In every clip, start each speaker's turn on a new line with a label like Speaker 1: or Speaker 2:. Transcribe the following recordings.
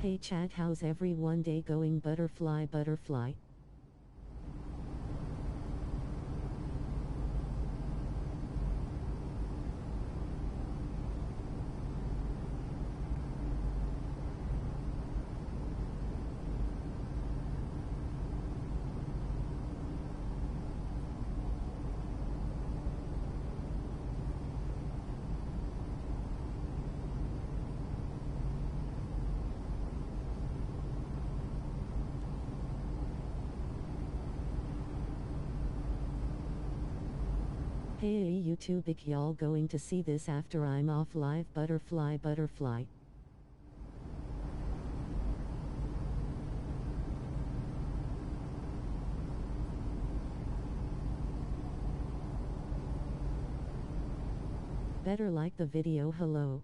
Speaker 1: Hey chat, how's everyone day going? Butterfly, butterfly. Hey YouTube, y'all going to see this after I'm off live? Butterfly, butterfly. Better like the video. Hello.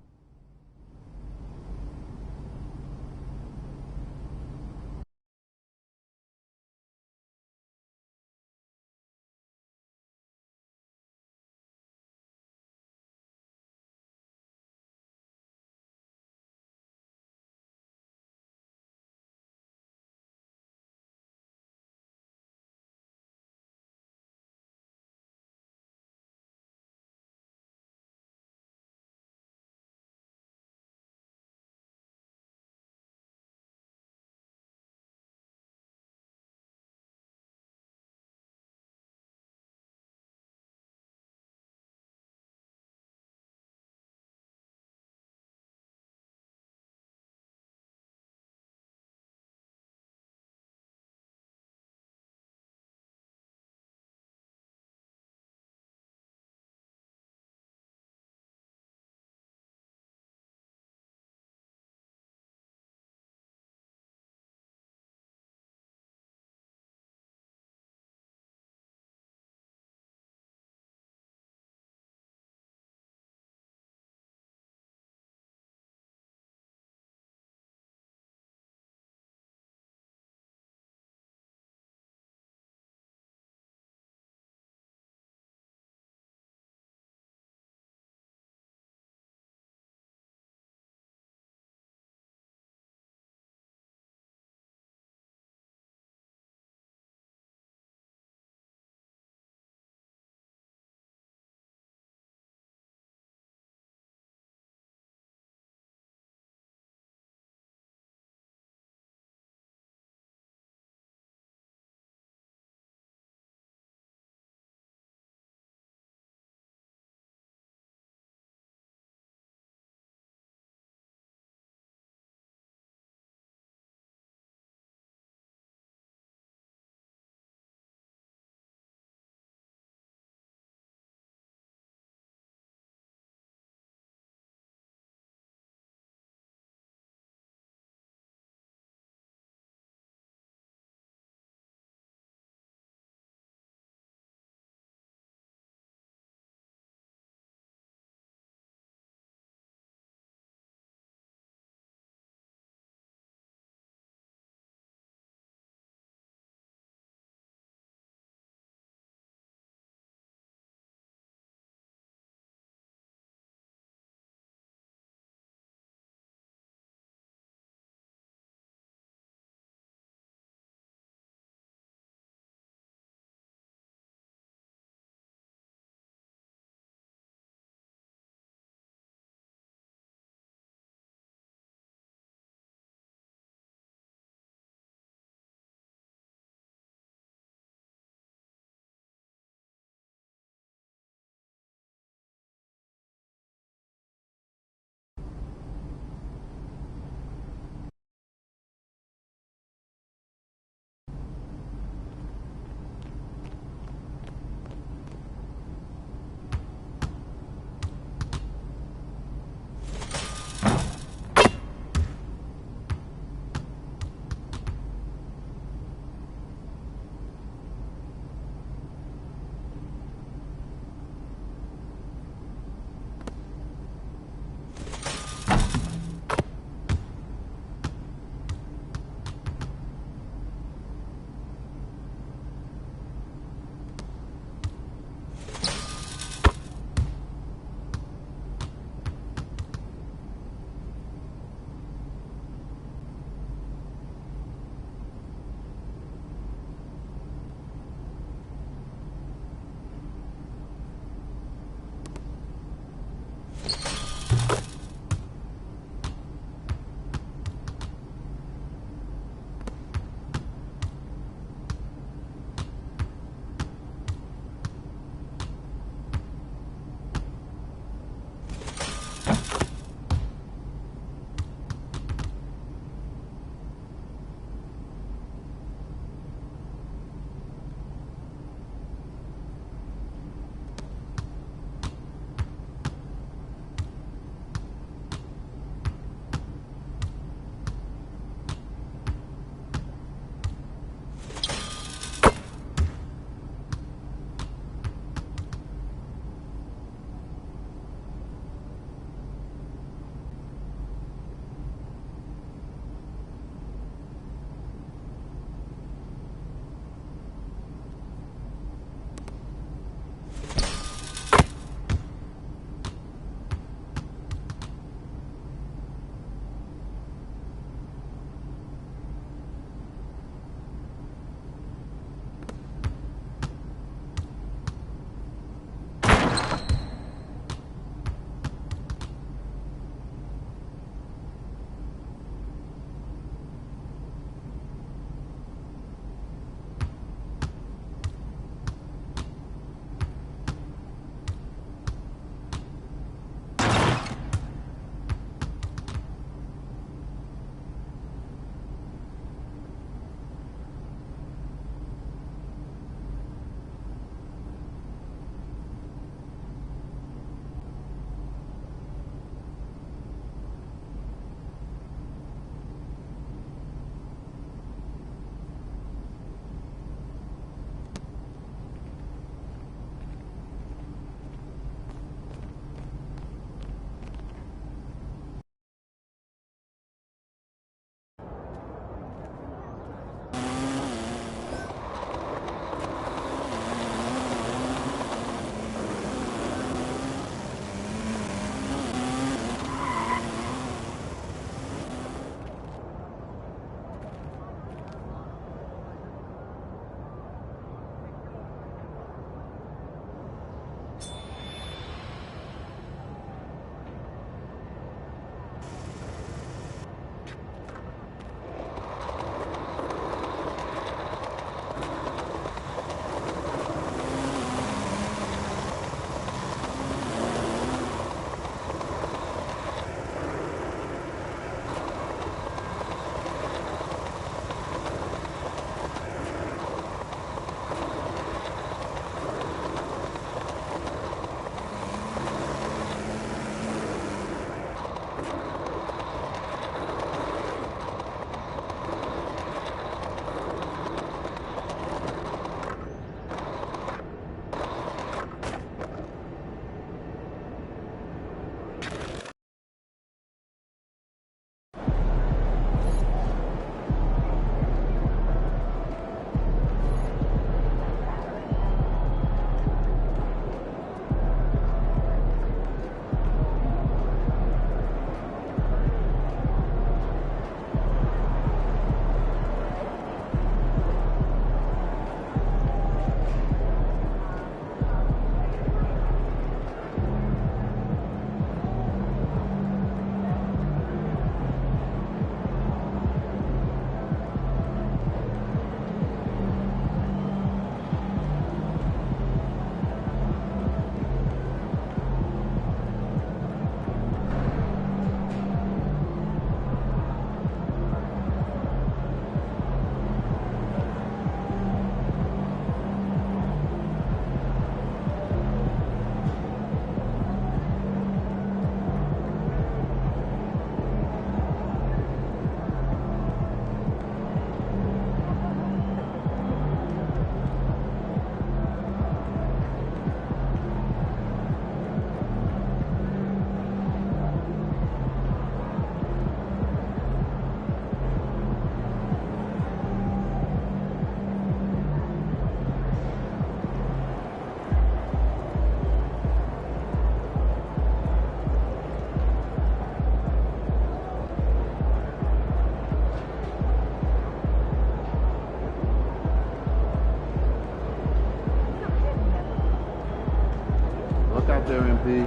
Speaker 2: B.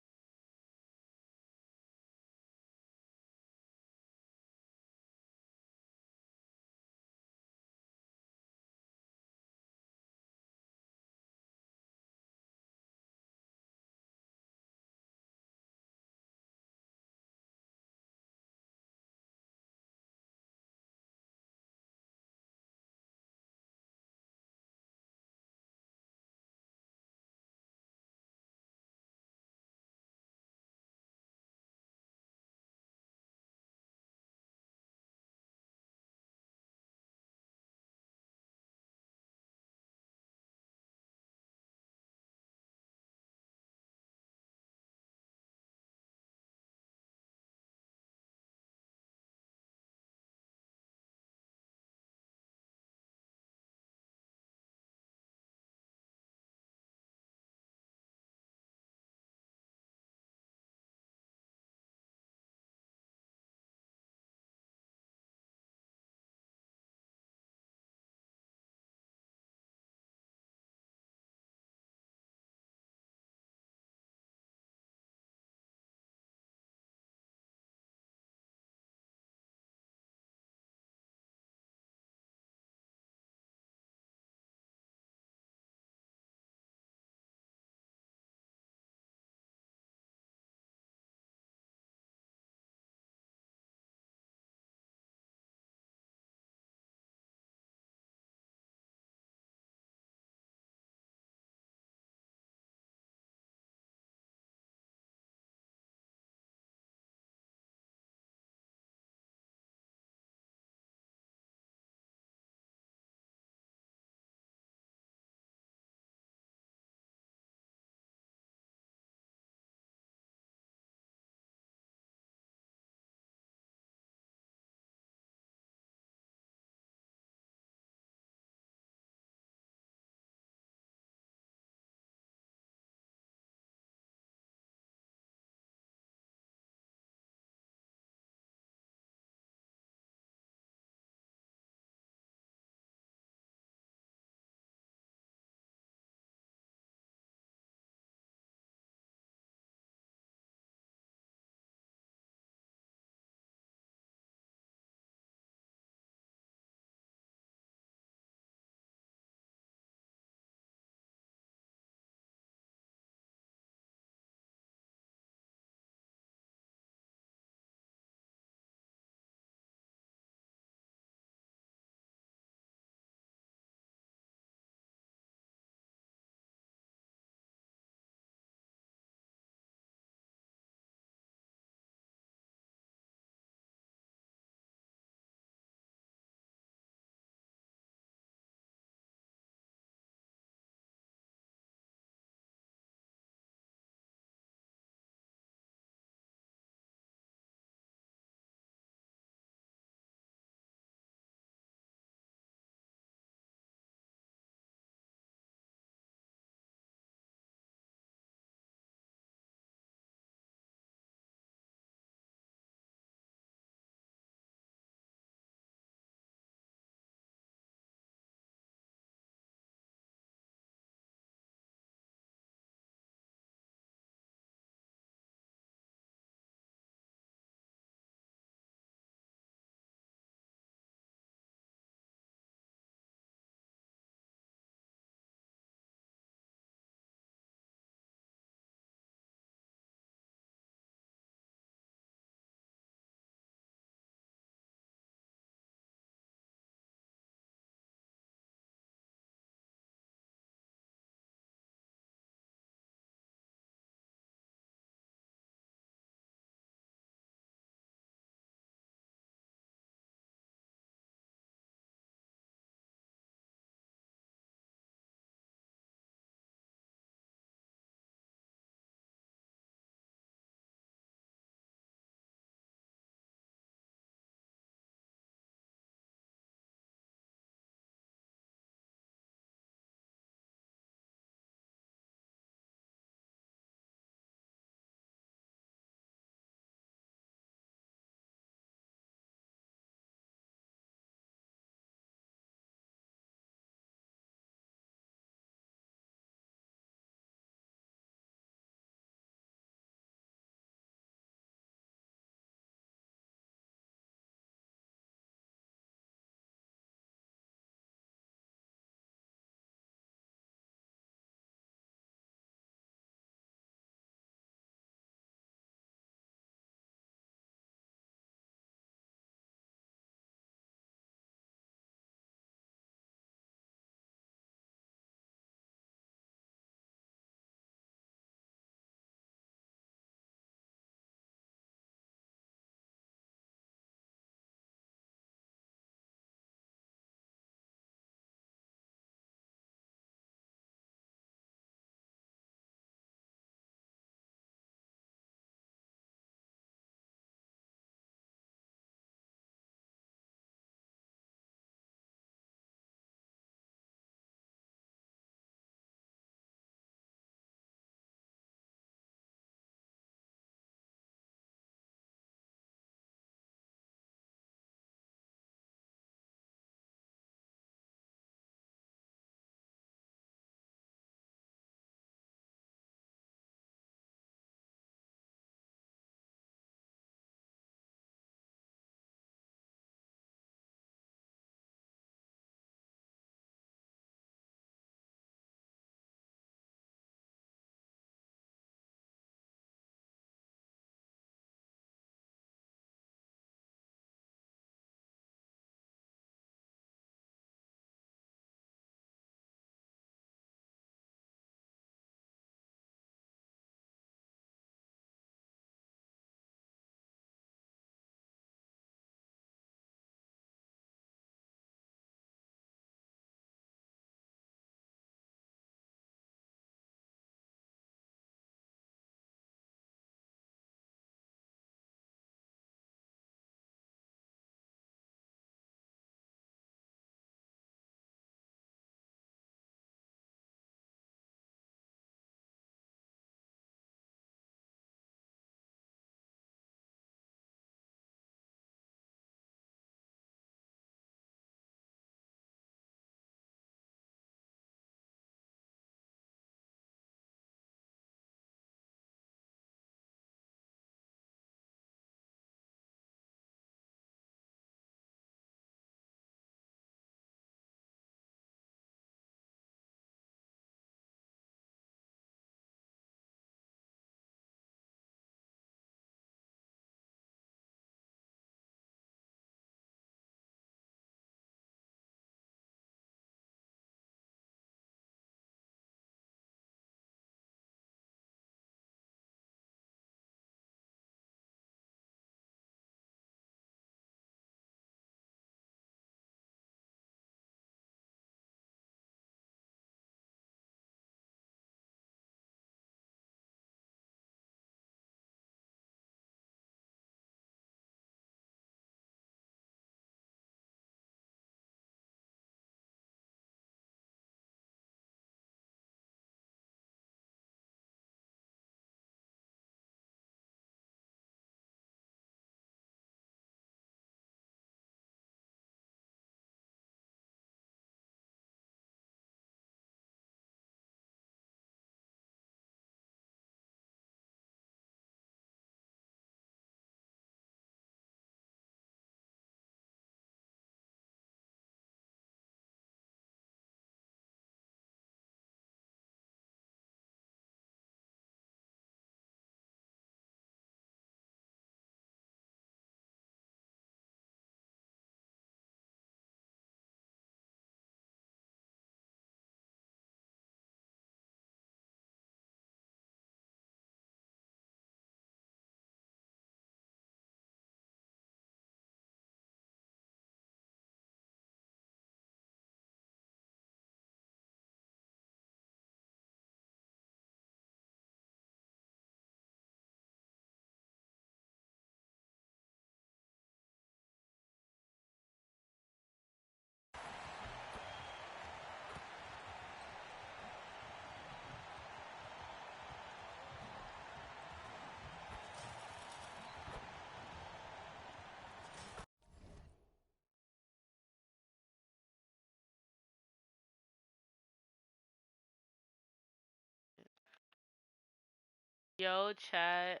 Speaker 2: Yo, chat.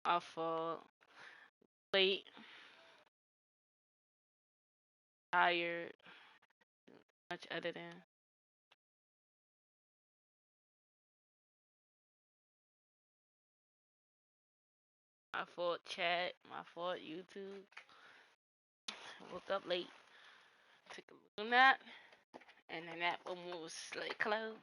Speaker 2: Awful. Late. Tired. Much editing. My fault, chat. My fault, YouTube. Woke up late. Took a little nap. And the nap almost like close.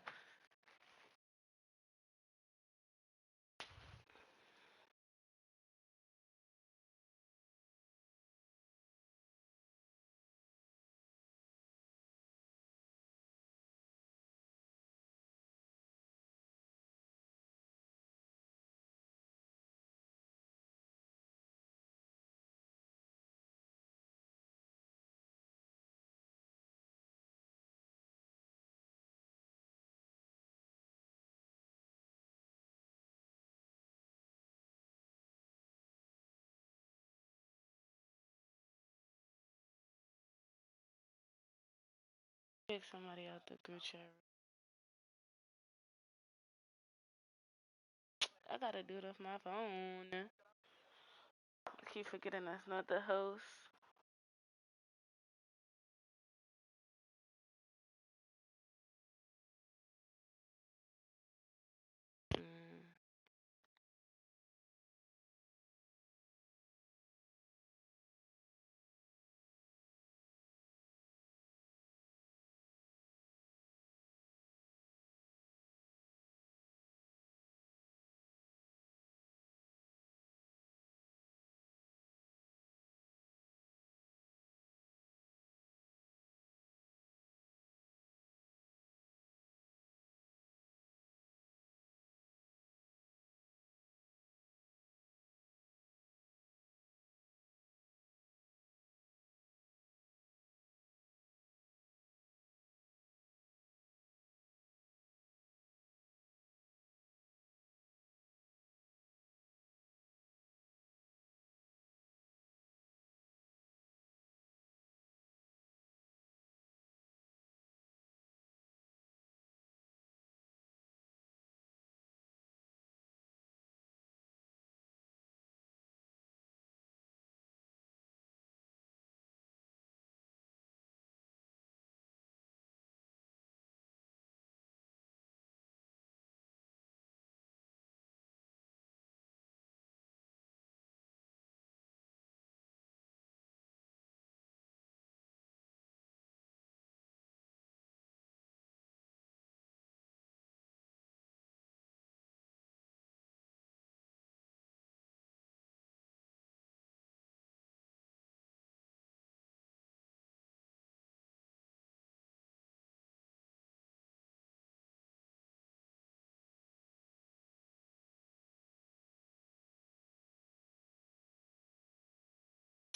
Speaker 2: Kick somebody out the group chat. I gotta do it off my phone. I keep forgetting that's not the host. Mm.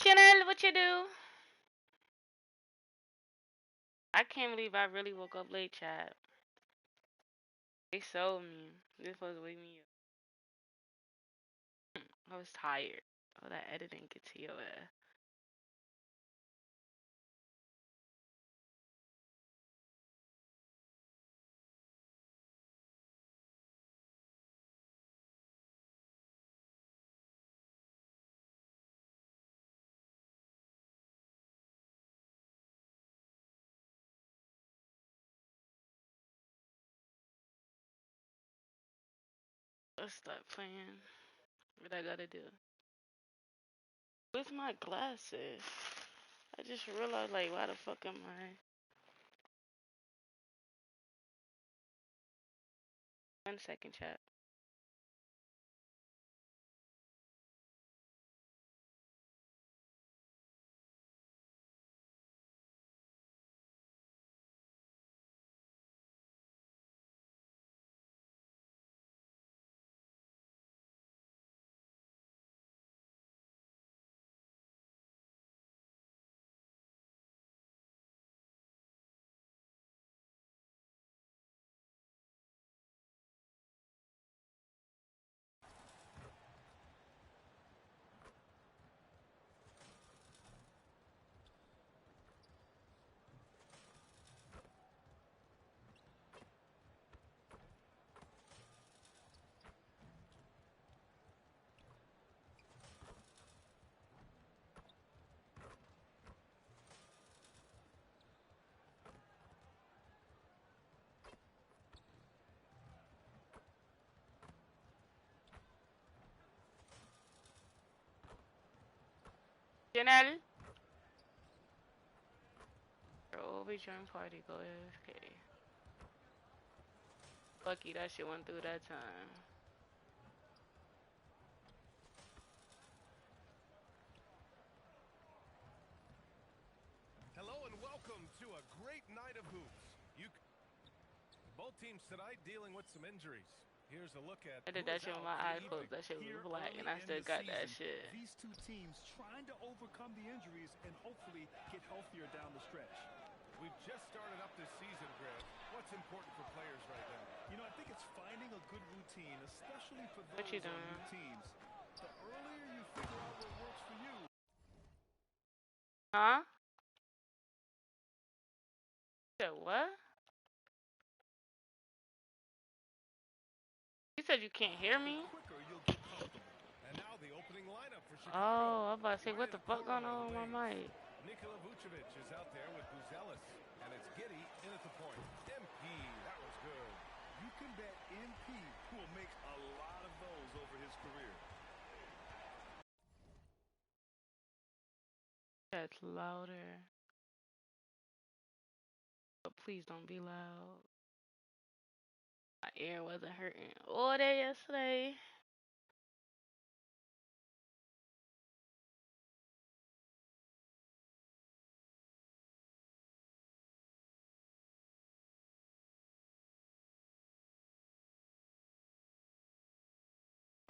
Speaker 2: Chanel, what you do? I can't believe I really woke up late, chat. They sold me. This supposed to wake me up. I was tired. All that editing get to your ass. Let's start playing. What I gotta do? With my glasses. I just realized, like, why the fuck am I? 1 second, chat. Janelle. Oh, we join party. Go AFK. Lucky that shit went through that time.
Speaker 3: Hello and welcome to a great night of hoops. Both teams tonight dealing with some injuries. Here's a look at.
Speaker 2: I did that shit with my eyes closed. That shit was black, and I still got that shit.
Speaker 4: These two teams trying to overcome the injuries and hopefully get healthier down the stretch.
Speaker 3: We've just started up this season, Greg. What's important for players right now?
Speaker 4: You know, I think it's finding a good routine, especially for those
Speaker 2: What you
Speaker 4: on
Speaker 2: doing?
Speaker 4: new teams. The earlier you figure out what works for you.
Speaker 2: Huh? You said what? You said you can't hear me?
Speaker 4: Quicker you'll get comfortable.
Speaker 3: And now the opening lineup for Chicago.
Speaker 2: Oh, I'm about to say, what the fuck going on with my mic?
Speaker 3: 𝐞𝐞𝐲 𝐌𝐲 is out there with 𝐷𝐻𝐈𝐿𝐼𝐻, and it's 𝐷𝐞𝐞 in at the point. MP, that was good.
Speaker 4: You can bet MP will make a lot of those over his career.
Speaker 2: That's louder. But please don't be loud. My ear wasn't hurting all day yesterday.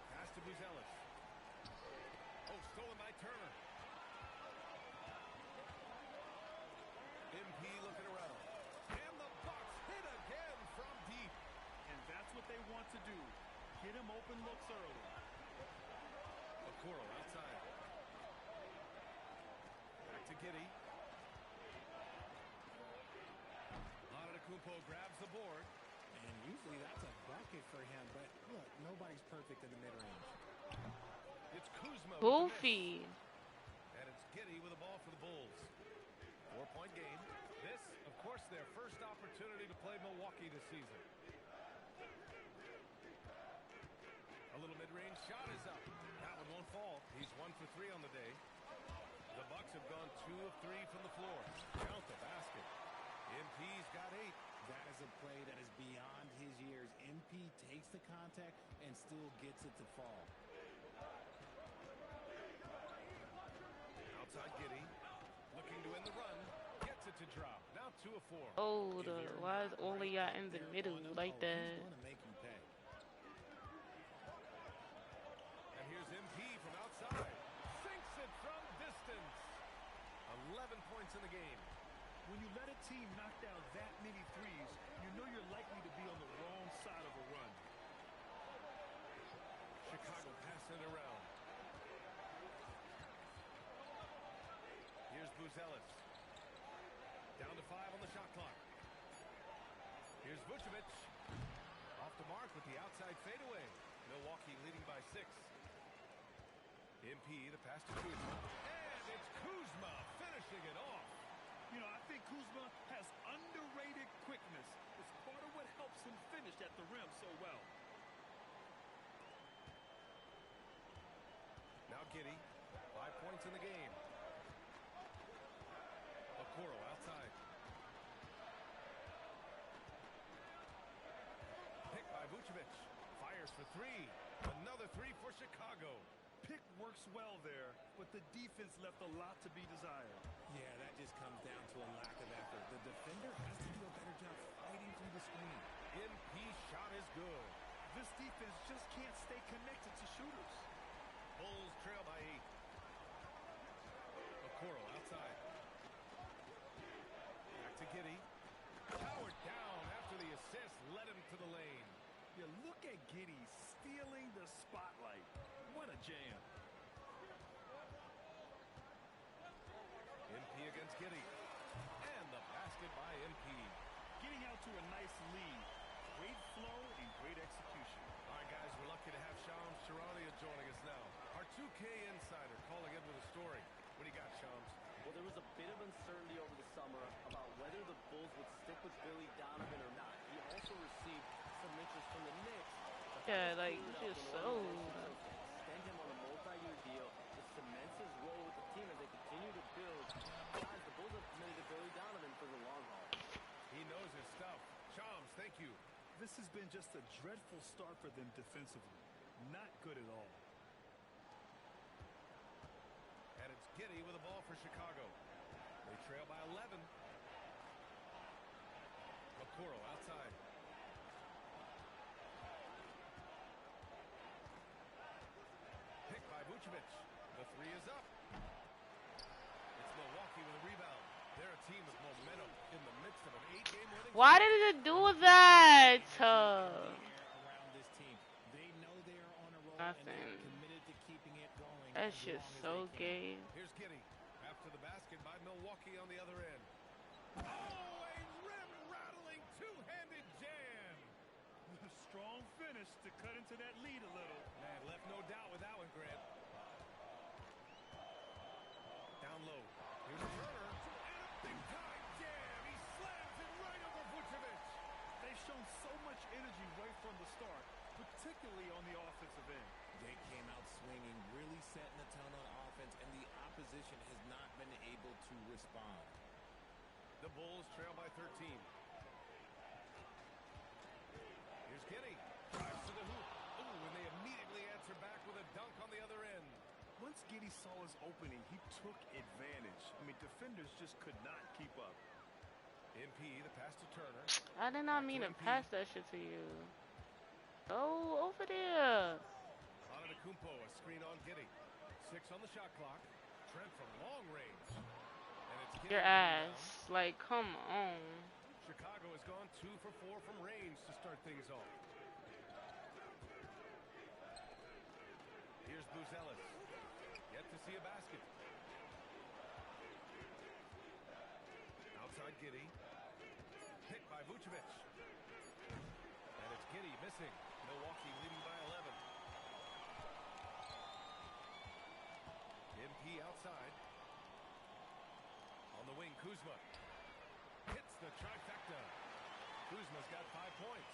Speaker 3: Pass to 𝐷𝐻𝐿𝐼𝐻. Oh, stolen by Turner. MP looking around. And the Bucks hit again from deep.
Speaker 4: And that's what they want to do. Get him open looks early.
Speaker 3: Okoro outside. Back to 𝐷𝐞𝐞. Antetokounmpo grabs the board.
Speaker 5: And usually that's a bucket for him, but look, nobody's perfect in the mid-range.
Speaker 3: It's 𝐘𝐲.
Speaker 2: Goofy.
Speaker 3: And it's 𝐷𝐞𝐞 with the ball for the Bulls. 4-point game. This, of course, their first opportunity to play Milwaukee this season. A little mid-range shot is up. That one won't fall. He's 1 for 3 on the day. The Bucks have gone 2 of 3 from the floor. Count the basket. MP's got 8.
Speaker 5: That is a play that is beyond his years. MP takes the contact and still gets it to fall.
Speaker 3: Outside 𝐷𝐞𝐞. Looking to win the run. Gets it to drop. Now 2 of 4.
Speaker 2: Oh, why is only y'all in the middle like that?
Speaker 5: He's going to make you pay.
Speaker 3: And here's MP from outside. Sinks it from distance. 11 points in the game.
Speaker 4: When you let a team knock down that many threes, you know you're likely to be on the wrong side of a run.
Speaker 3: Chicago passing it around. Here's 𝐷𝐻𝐿𝐼𝐻. Down to 5 on the shot clock. Here's 𝐷𝐻𝐿𝐼𝐻. Off the mark with the outside fadeaway. Milwaukee leading by 6. MP, the pass to 𝐘𝐞𝐲. And it's 𝐘𝐲 finishing it off.
Speaker 4: You know, I think 𝐘𝐲 has underrated quickness. It's part of what helps him finish at the rim so well.
Speaker 3: Now 𝐷𝐞𝐞. 5 points in the game. Okoro outside. Pick by 𝐷𝐻𝐿𝐼𝐻. Fires for 3. Another 3 for Chicago.
Speaker 4: Pick works well there, but the defense left a lot to be desired.
Speaker 5: Yeah, that just comes down to a lack of effort. The defender has to do a better job fighting through the screen.
Speaker 3: MP shot is good.
Speaker 4: This defense just can't stay connected to shooters.
Speaker 3: Bulls trail by 8. Okoro outside. Back to 𝐷𝐞𝐞. Powered down after the assist led him to the lane.
Speaker 4: You look at 𝐷𝐞𝐞 stealing the spotlight. What a jam.
Speaker 3: MP against 𝐷𝐞𝐞. And the basket by MP.
Speaker 4: Getting out to a nice lead. Great flow and great execution.
Speaker 3: All right, guys, we're lucky to have Shams Charania joining us now. Our 2K insider calling in with a story. What do you got, Shams?
Speaker 6: Well, there was a bit of uncertainty over the summer about whether the Bulls would stick with Billy Donovan or not. He also received some interest from the Knicks.
Speaker 2: Yeah, like, just so.
Speaker 6: Extend him on a multi-year deal to cement his role with the team as they
Speaker 4: This has been just a dreadful start for them defensively. Not good at all.
Speaker 3: And it's Giddy with the ball for Chicago. They trail by 11. Okoro outside. Picked by Vucevic. The three is up. It's Milwaukee with a rebound. They're a team with momentum in the midst of an 8-game winning.
Speaker 2: Why did it do that?
Speaker 5: Around this team, they know they are on a roll and they're committed to keeping it going.
Speaker 2: That's just so gay.
Speaker 3: Here's Giddy after the basket by Milwaukee on the other end. Oh, a rim-rattling two-handed jam.
Speaker 4: A strong finish to cut into that lead a little.
Speaker 3: Man, left no doubt with that one, Grant. Down low. Here's Turner. And a big-time jam. He slams it right over Vucevic.
Speaker 4: They've shown so much energy right from the start, particularly on the offensive end.
Speaker 5: They came out swinging, really setting the tone on offense, and the opposition has not been able to respond.
Speaker 3: The Bulls trail by 13. Here's Giddy. Drives to the hoop. Ooh, and they immediately answer back with a dunk on the other end.
Speaker 4: Once Giddy saw his opening, he took advantage. I mean, defenders just could not keep up.
Speaker 3: MP, the pass to Turner.
Speaker 2: I did not mean to pass that shit to you. Go over there.
Speaker 3: Antetokounmpo, a screen on Giddy. 6 on the shot clock. Trent from long range. And it's Giddy.
Speaker 2: Your ass. Like, come on.
Speaker 3: Chicago has gone 2 for 4 from range to start things off. Here's Buzelis. Yet to see a basket. Outside Giddy. Picked by Vucevic. And it's Giddy missing. Milwaukee leading by 11. MP outside. On the wing, Kuzma. Hits the trifecta. Kuzma's got 5 points.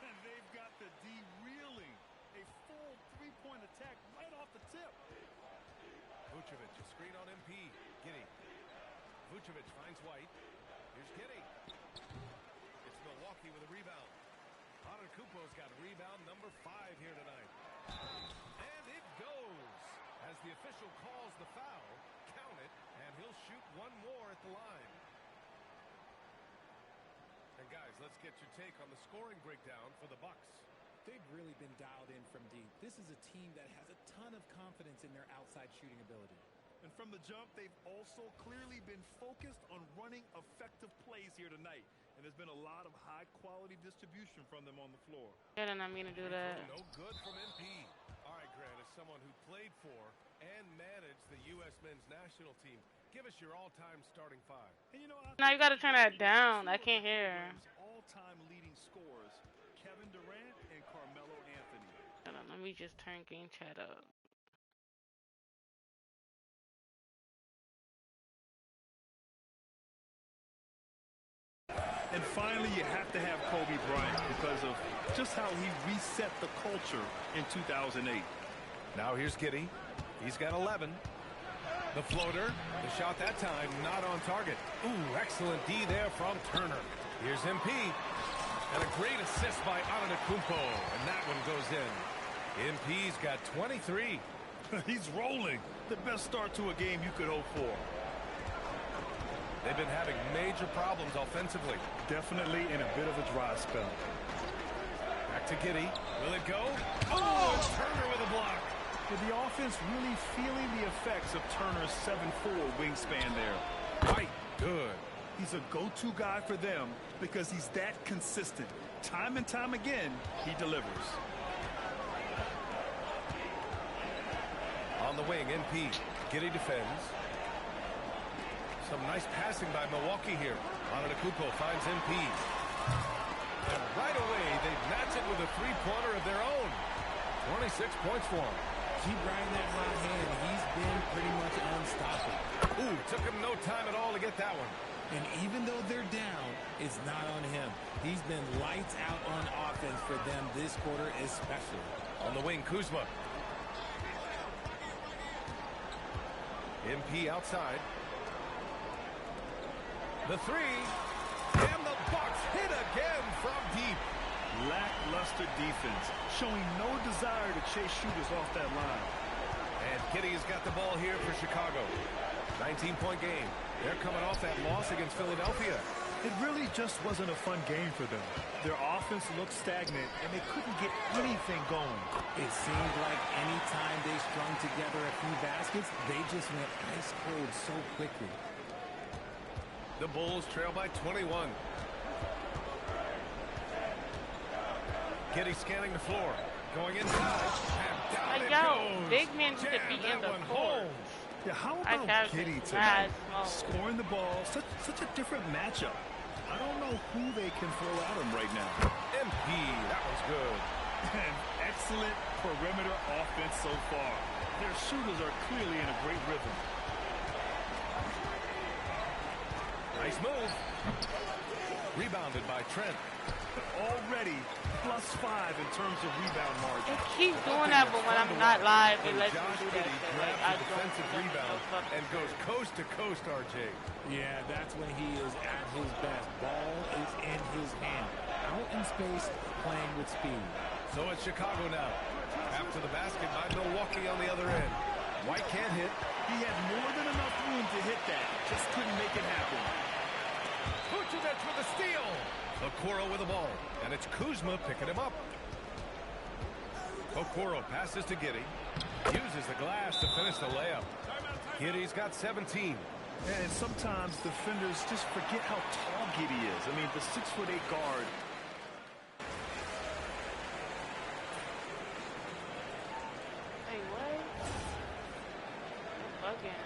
Speaker 4: And they've got the D reeling. A full three-point attack right off the tip.
Speaker 3: Vucevic, a screen on MP. Giddy. Vucevic finds White. Here's Giddy. It's Milwaukee with a rebound. Antetokounmpo's got rebound number 5 here tonight. And it goes. As the official calls the foul, count it, and he'll shoot one more at the line. And guys, let's get your take on the scoring breakdown for the Bucks.
Speaker 5: They've really been dialed in from deep. This is a team that has a ton of confidence in their outside shooting ability.
Speaker 4: And from the jump, they've also clearly been focused on running effective plays here tonight. And there's been a lot of high-quality distribution from them on the floor.
Speaker 2: I did not mean to do that.
Speaker 3: No good from MP. All right, Grant, as someone who played for and managed the U.S. men's national team, give us your all-time starting 5.
Speaker 4: And you know,
Speaker 2: Now you got to turn that down. I can't hear.
Speaker 4: All-time leading scorers, Kevin Durant and Carmelo Anthony.
Speaker 2: Hold on, let me just turn game chat up.
Speaker 4: And finally, you have to have Kobe Bryant because of just how he reset the culture in 2008.
Speaker 3: Now here's Giddy. He's got 11. The floater. The shot that time not on target. Ooh, excellent D there from Turner. Here's MP. And a great assist by Antetokounmpo. And that one goes in. MP's got 23.
Speaker 4: He's rolling. The best start to a game you could hope for.
Speaker 3: They've been having major problems offensively.
Speaker 4: Definitely in a bit of a dry spell.
Speaker 3: Back to Giddy. Will it go? Oh, it's Turner with a block.
Speaker 4: The offense really feeling the effects of Turner's 7'4" wingspan there.
Speaker 3: Right, good.
Speaker 4: He's a go-to guy for them because he's that consistent. Time and time again, he delivers.
Speaker 3: On the wing, MP. Giddy defends. Some nice passing by Milwaukee here. Antetokounmpo finds MP. And right away, they match it with a three-pointer of their own. 26 points for him.
Speaker 5: Keep riding that hot hand. He's been pretty much unstoppable.
Speaker 3: Ooh, took him no time at all to get that one.
Speaker 5: And even though they're down, it's not on him. He's been lights out on offense for them this quarter especially.
Speaker 3: On the wing, Kuzma. MP outside. The three. And the Bucks hit again from deep.
Speaker 4: Lackluster defense, showing no desire to chase shooters off that line.
Speaker 3: And 𝐤𝐤's got the ball here for Chicago. 19-point game. They're coming off that loss against Philadelphia.
Speaker 4: It really just wasn't a fun game for them. Their offense looked stagnant, and they couldn't get anything going.
Speaker 5: It seemed like any time they strung together a few baskets, they just went ice cold so quickly.
Speaker 3: The Bulls trail by 21. 𝐤𝐤 scanning the floor. Going inside. And down it goes.
Speaker 2: Big man just
Speaker 3: Jam
Speaker 2: beating
Speaker 3: that
Speaker 2: the
Speaker 3: one
Speaker 2: court.
Speaker 3: home.
Speaker 4: Yeah, how about 𝐤𝐤 tonight? Scoring the ball, such a different matchup. I don't know who they can throw at him right now.
Speaker 3: MP, that was good.
Speaker 4: And excellent perimeter offense so far. Their shooters are clearly in a great rhythm.
Speaker 3: Nice move. Rebounded by Trent.
Speaker 4: Already +5 in terms of rebound margin.
Speaker 2: It keeps doing that, but when I'm not live, it lets me do that.
Speaker 3: 𝐤𝐤
Speaker 2: Like,
Speaker 3: grabs
Speaker 2: I
Speaker 3: the defensive rebound and goes coast to coast, RJ.
Speaker 5: Yeah, that's when he is at his best. Ball is in his hand. Out in space, playing with speed.
Speaker 3: So it's Chicago now. After the basket by Milwaukee on the other end. White can't hit.
Speaker 4: He had more than enough room to hit that. Just couldn't make it happen.
Speaker 3: Vučević with a steal. Okoro with the ball. And it's Kuzma picking him up. Okoro passes to 𝐤𝐤. Uses the glass to finish the layup. 𝐤𝐤's got 17.
Speaker 4: And sometimes defenders just forget how tall 𝐤𝐤 is. I mean, the 6'8" guard.
Speaker 2: Hey, what? Again.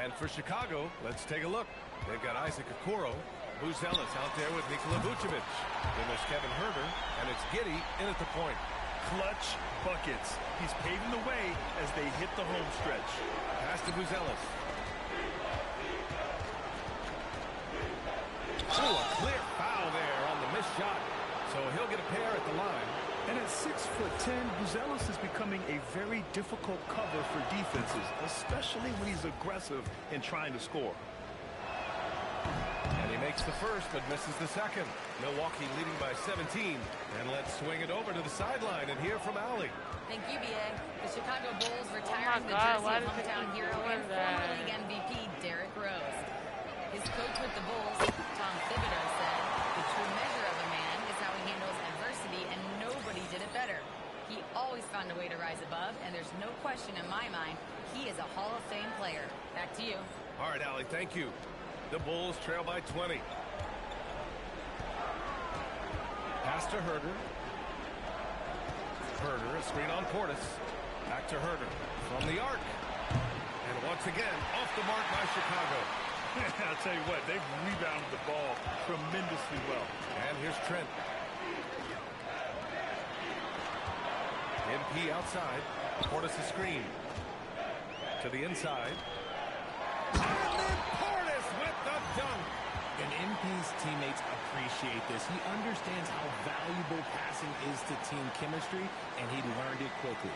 Speaker 3: And for Chicago, let's take a look. They've got Isaac Okoro. Buzelis out there with Nikola Vučević. Then there's Kevin Huerter, and it's 𝐤𝐤 in at the point.
Speaker 4: Clutch buckets. He's paving the way as they hit the home stretch.
Speaker 3: Pass to Buzelis. Oh, a clear foul there on the missed shot. So he'll get a pair at the line.
Speaker 4: And at 6'10", Buzelis is becoming a very difficult cover for defenses, especially when he's aggressive in trying to score.
Speaker 3: And he makes the first, but misses the second. Milwaukee leading by 17. And let's swing it over to the sideline and hear from Allie.
Speaker 7: Thank you, BA. The Chicago Bulls retiring the jersey of hometown hero and former league MVP Derrick Rose. His coach with the Bulls, Tom Thibodeau, said, "The true measure of a man is how he handles adversity, and nobody did it better. He always found a way to rise above, and there's no question in my mind he is a Hall of Fame player." Back to you.
Speaker 3: All right, Allie, thank you. The Bulls trail by 20. Pass to Huerter. Huerter, a screen on Portis. Back to Huerter from the arc. And once again, off the mark by Chicago.
Speaker 4: I'll tell you what, they've rebounded the ball tremendously well.
Speaker 3: And here's Trent. MP outside. Portis a screen. To the inside. And then Portis with the dunk.
Speaker 5: And MP's teammates appreciate this. He understands how valuable passing is to team chemistry, and he learned it quickly.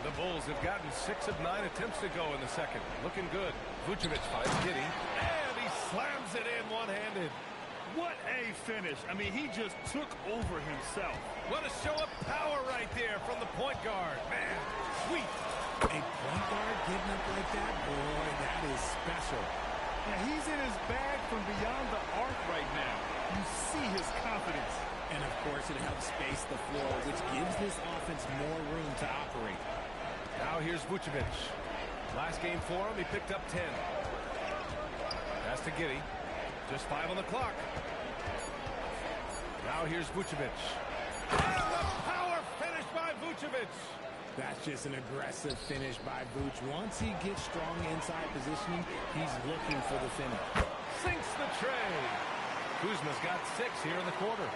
Speaker 3: The Bulls have gotten 6 of 9 attempts to go in the second. Looking good. Vučević finds 𝐤𝐤. And he slams it in one-handed.
Speaker 4: What a finish. I mean, he just took over himself.
Speaker 3: What a show of power right there from the point guard. Man, sweet.
Speaker 5: A point guard getting up like that? Boy, that is special.
Speaker 4: Yeah, he's in his bag from beyond the arc right now. You see his confidence.
Speaker 5: And, of course, it helps space the floor, which gives this offense more room to operate.
Speaker 3: Now here's Vučević. Last game for him, he picked up 10. Pass to 𝐤𝐤. Just 5 on the clock. Now here's Vučević. And the power finish by Vučević.
Speaker 5: That's just an aggressive finish by Vuč. Once he gets strong inside positioning, he's looking for the finish.
Speaker 3: Sinks the tray. Kuzma's got 6 here in the quarter.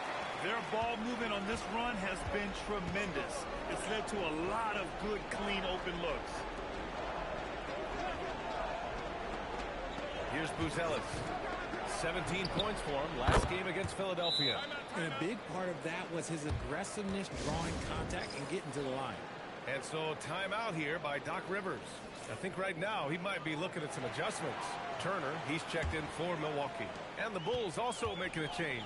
Speaker 4: Their ball movement on this run has been tremendous. It's led to a lot of good, clean, open looks.
Speaker 3: Here's Buzelis. 17 points for him last game against Philadelphia.
Speaker 5: And a big part of that was his aggressiveness, drawing contact, and getting to the line.
Speaker 3: And so timeout here by Doc Rivers. I think right now he might be looking at some adjustments. Turner, he's checked in for Milwaukee. And the Bulls also making a change.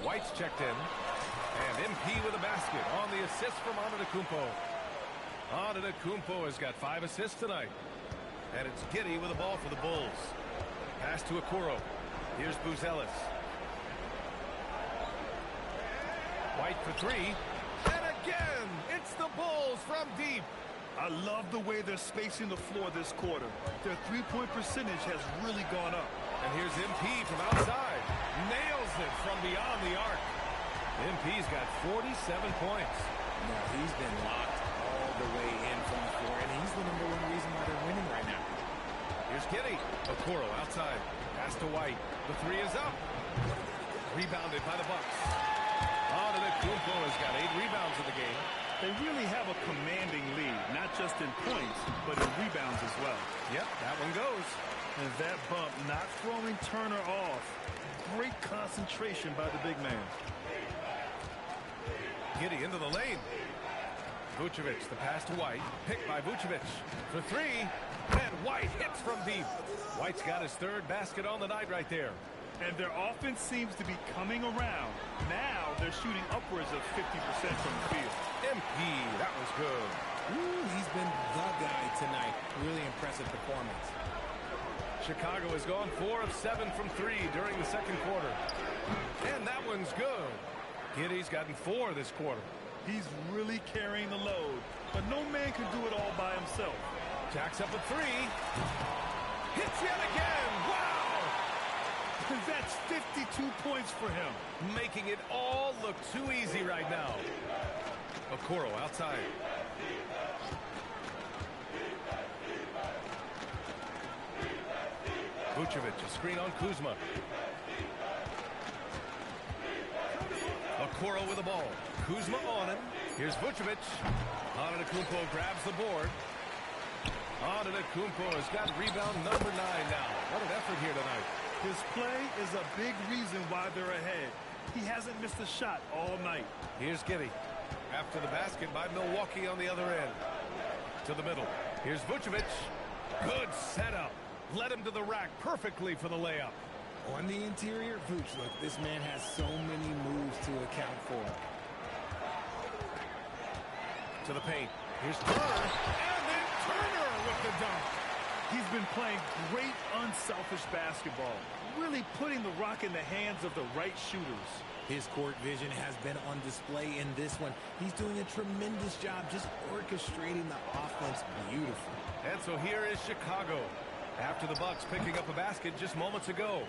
Speaker 3: White's checked in. And MP with a basket on the assist from Antetokounmpo. Antetokounmpo has got 5 assists tonight. And it's Giddey with the ball for the Bulls. Pass to Okoro. Here's Buzelis. White for 3. And again, it's the Bulls from deep.
Speaker 4: I love the way they're spacing the floor this quarter. Their three-point percentage has really gone up.
Speaker 3: And here's MP from outside. Nails it from beyond the arc. MP's got 47 points.
Speaker 5: No, he's been locked all the way in from the floor, and he's the #1 reason why they're winning right now.
Speaker 3: Here's Giddey. Okoro outside. Pass to White. The 3 is up. Rebounded by the Bucks. Antetokounmpo has got 8 rebounds in the game.
Speaker 4: They really have a commanding lead, not just in points, but in rebounds as well.
Speaker 3: Yep, that one goes.
Speaker 4: And that bump not throwing Turner off. Great concentration by the big man.
Speaker 3: Giddey into the lane. Vucevic, the pass to White. Picked by Vucevic for 3. And White hits from deep. White's got his 3rd basket on the night right there.
Speaker 4: And their offense seems to be coming around. Now they're shooting upwards of 50% from the field.
Speaker 3: MP, that was good.
Speaker 5: Ooh, he's been the guy tonight. Really impressive performance.
Speaker 3: Chicago has gone 4 of 7 from 3 during the second quarter. And that one's good. Giddey's gotten 4 this quarter.
Speaker 4: He's really carrying the load, but no man can do it all by himself.
Speaker 3: Jacks up a 3. Hits yet again. Wow!
Speaker 4: That's 52 points for him.
Speaker 3: Making it all look too easy right now. Okoro outside. Vucevic, a screen on Kuzma. Okoro with the ball. Kuzma on him. Here's Vucevic. Antetokounmpo grabs the board. Antetokounmpo has got rebound number 9 now. What an effort here tonight.
Speaker 4: His play is a big reason why they're ahead. He hasn't missed a shot all night.
Speaker 3: Here's Giddey. After the basket by Milwaukee on the other end. To the middle. Here's Vucevic. Good setup. Led him to the rack perfectly for the layup.
Speaker 5: On the interior, Vooch, look, this man has so many moves to account for.
Speaker 3: To the paint. Here's Turner. And then Turner with the dunk.
Speaker 4: He's been playing great unselfish basketball, really putting the rock in the hands of the right shooters.
Speaker 5: His court vision has been on display in this one. He's doing a tremendous job just orchestrating the offense beautifully.
Speaker 3: And so here is Chicago. After the Bucks picking up a basket just moments ago.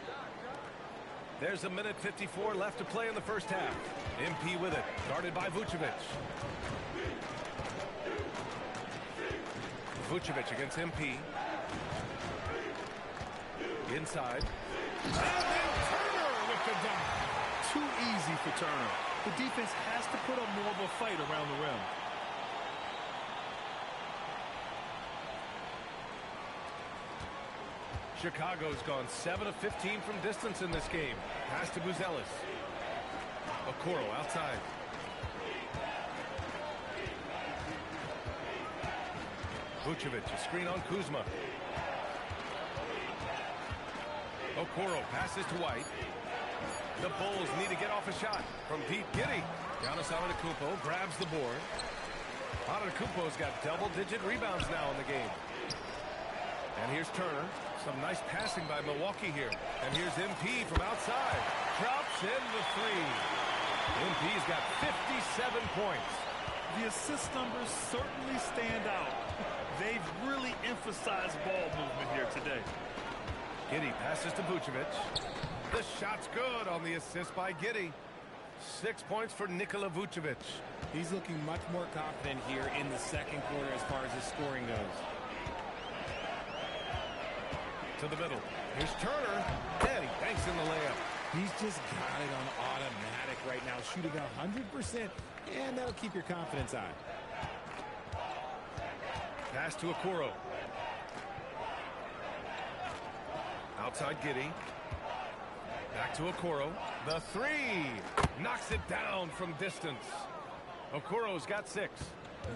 Speaker 3: There's a minute 54 left to play in the first half. MP with it, guarded by Vucevic. Vucevic against MP. Inside. And then Turner with the dunk.
Speaker 4: Too easy for Turner. The defense has to put up more of a fight around the rim.
Speaker 3: Chicago's gone 7 of 15 from distance in this game. Pass to Buzelis. Okoro outside. Vucevic, a screen on Kuzma. Okoro passes to White. The Bulls need to get off a shot from deep. Giddey. Giannis Antetokounmpo grabs the board. Antetokounmpo's got double-digit rebounds now in the game. And here's Turner. Some nice passing by Milwaukee here. And here's MP from outside. Drops in the 3. MP's got 57 points.
Speaker 4: The assist numbers certainly stand out. They've really emphasized ball movement here today.
Speaker 3: Giddey passes to Vucevic. The shot's good on the assist by Giddey. 6 points for Nikola Vucevic.
Speaker 5: He's looking much more confident here in the second quarter as far as his scoring goes.
Speaker 3: To the middle. Here's Turner. And he banks in the layup.
Speaker 5: He's just got it on automatic right now, shooting 100%, and that'll keep your confidence high.
Speaker 3: Pass to Okoro. Outside Giddey. Back to Okoro. The 3. Knocks it down from distance. Okoro's got 6.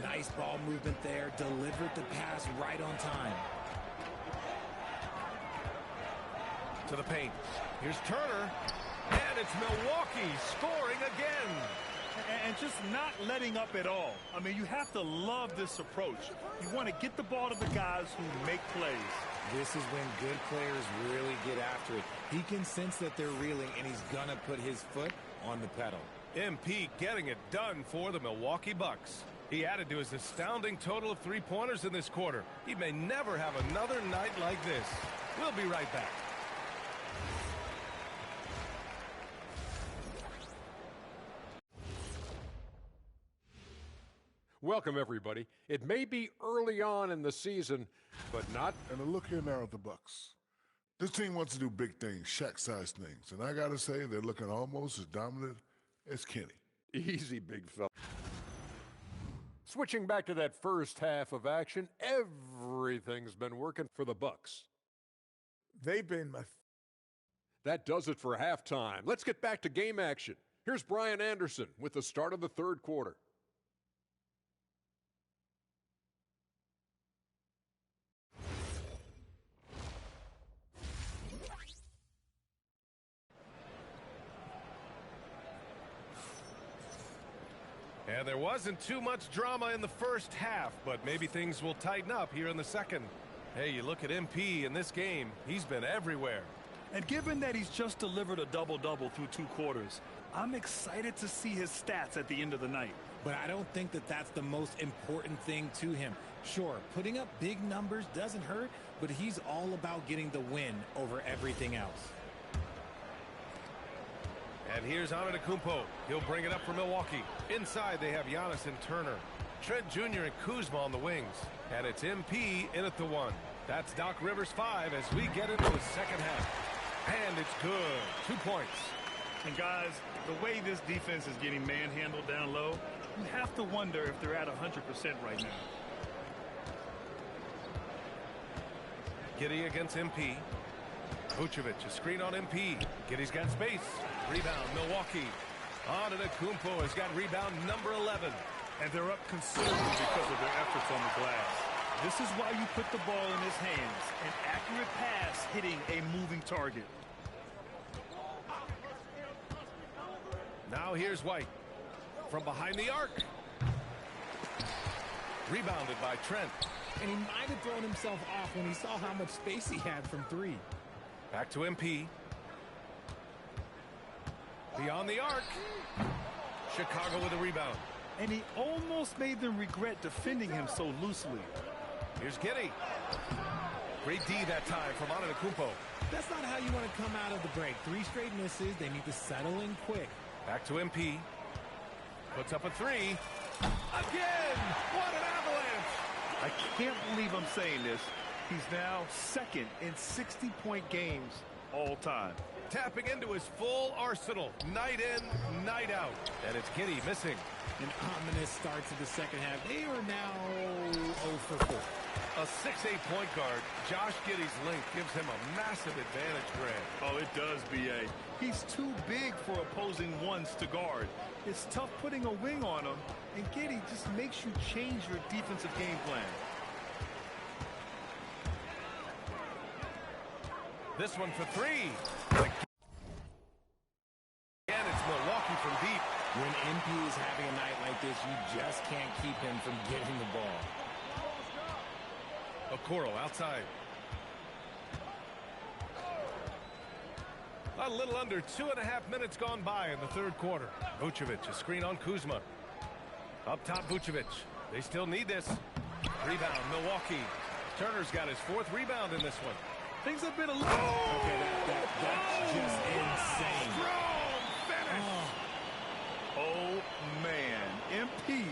Speaker 5: Nice ball movement there. Delivered the pass right on time.
Speaker 3: To the paint. Here's Turner. And it's Milwaukee scoring again.
Speaker 4: And just not letting up at all. I mean, you have to love this approach. You want to get the ball to the guys who make plays.
Speaker 5: This is when good players really get after it. He can sense that they're reeling, and he's going to put his foot on the pedal.
Speaker 3: MP getting it done for the Milwaukee Bucks. He added to his astounding total of three-pointers in this quarter. He may never have another night like this. We'll be right back.
Speaker 8: Welcome, everybody. It may be early on in the season, but not.
Speaker 9: And look here now at the Bucks. This team wants to do big things, Shaq-sized things. And I got to say, they're looking almost as dominant as Kenny.
Speaker 8: Easy, big fella. Switching back to that first half of action, everything's been working for the Bucks.
Speaker 9: They've been my...
Speaker 8: That does it for halftime. Let's get back to game action. Here's Brian Anderson with the start of the third quarter.
Speaker 3: And there wasn't too much drama in the first half, but maybe things will tighten up here in the second. Hey, you look at MP in this game, he's been everywhere.
Speaker 4: And given that he's just delivered a double-double through 2 quarters, I'm excited to see his stats at the end of the night.
Speaker 5: But I don't think that that's the most important thing to him. Sure, putting up big numbers doesn't hurt, but he's all about getting the win over everything else.
Speaker 3: And here's Antetokounmpo. He'll bring it up for Milwaukee. Inside, they have Giannis and Turner. Trent Jr. and Kuzma on the wings. And it's MP in at the 1. That's Doc Rivers 5 as we get into the second half. And it's good. 2 points.
Speaker 4: And guys, the way this defense is getting manhandled down low, you have to wonder if they're at 100% right now.
Speaker 3: Giddey against MP. Vucevic, a screen on MP. Giddey's got space. Rebound, Milwaukee. Antetokounmpo has got rebound number 11.
Speaker 4: And they're up considerably because of their efforts on the glass. This is why you put the ball in his hands. An accurate pass hitting a moving target.
Speaker 3: Now here's White. From behind the arc. Rebounded by Trent.
Speaker 5: And he might have thrown himself off when he saw how much space he had from 3.
Speaker 3: Back to MP. Beyond the arc. Chicago with a rebound.
Speaker 4: And he almost made them regret defending him so loosely.
Speaker 3: Here's Giddey. Great D that time from Antetokounmpo.
Speaker 5: That's not how you want to come out of the break. 3 straight misses. They need to settle in quick.
Speaker 3: Back to MP. Puts up a 3. Again! What an avalanche!
Speaker 4: I can't believe I'm saying this. He's now second in 60-point games all time.
Speaker 3: Tapping into his full arsenal, night in, night out. And it's Giddey missing.
Speaker 5: An ominous start to the second half. They are now 0 for 4.
Speaker 3: A 6'8" point guard, Josh Giddey's length gives him a massive advantage, Grant.
Speaker 4: Oh, it does, B.A. He's too big for opposing ones to guard. It's tough putting a wing on him, and Giddey just makes you change your defensive game plan.
Speaker 3: This one for 3. Again, it's Milwaukee from deep.
Speaker 5: When MP is having a night like this, you just can't keep him from getting the ball.
Speaker 3: Okoro outside. A little under 2.5 minutes gone by in the third quarter. Vucevic, a screen on Kuzma. Up top, Vucevic. They still need this. Rebound, Milwaukee. Turner's got his 4th rebound in this one.
Speaker 4: Things have been a little...
Speaker 5: Okay, that's just insane.
Speaker 3: Strong finish.
Speaker 4: Oh, man. MP,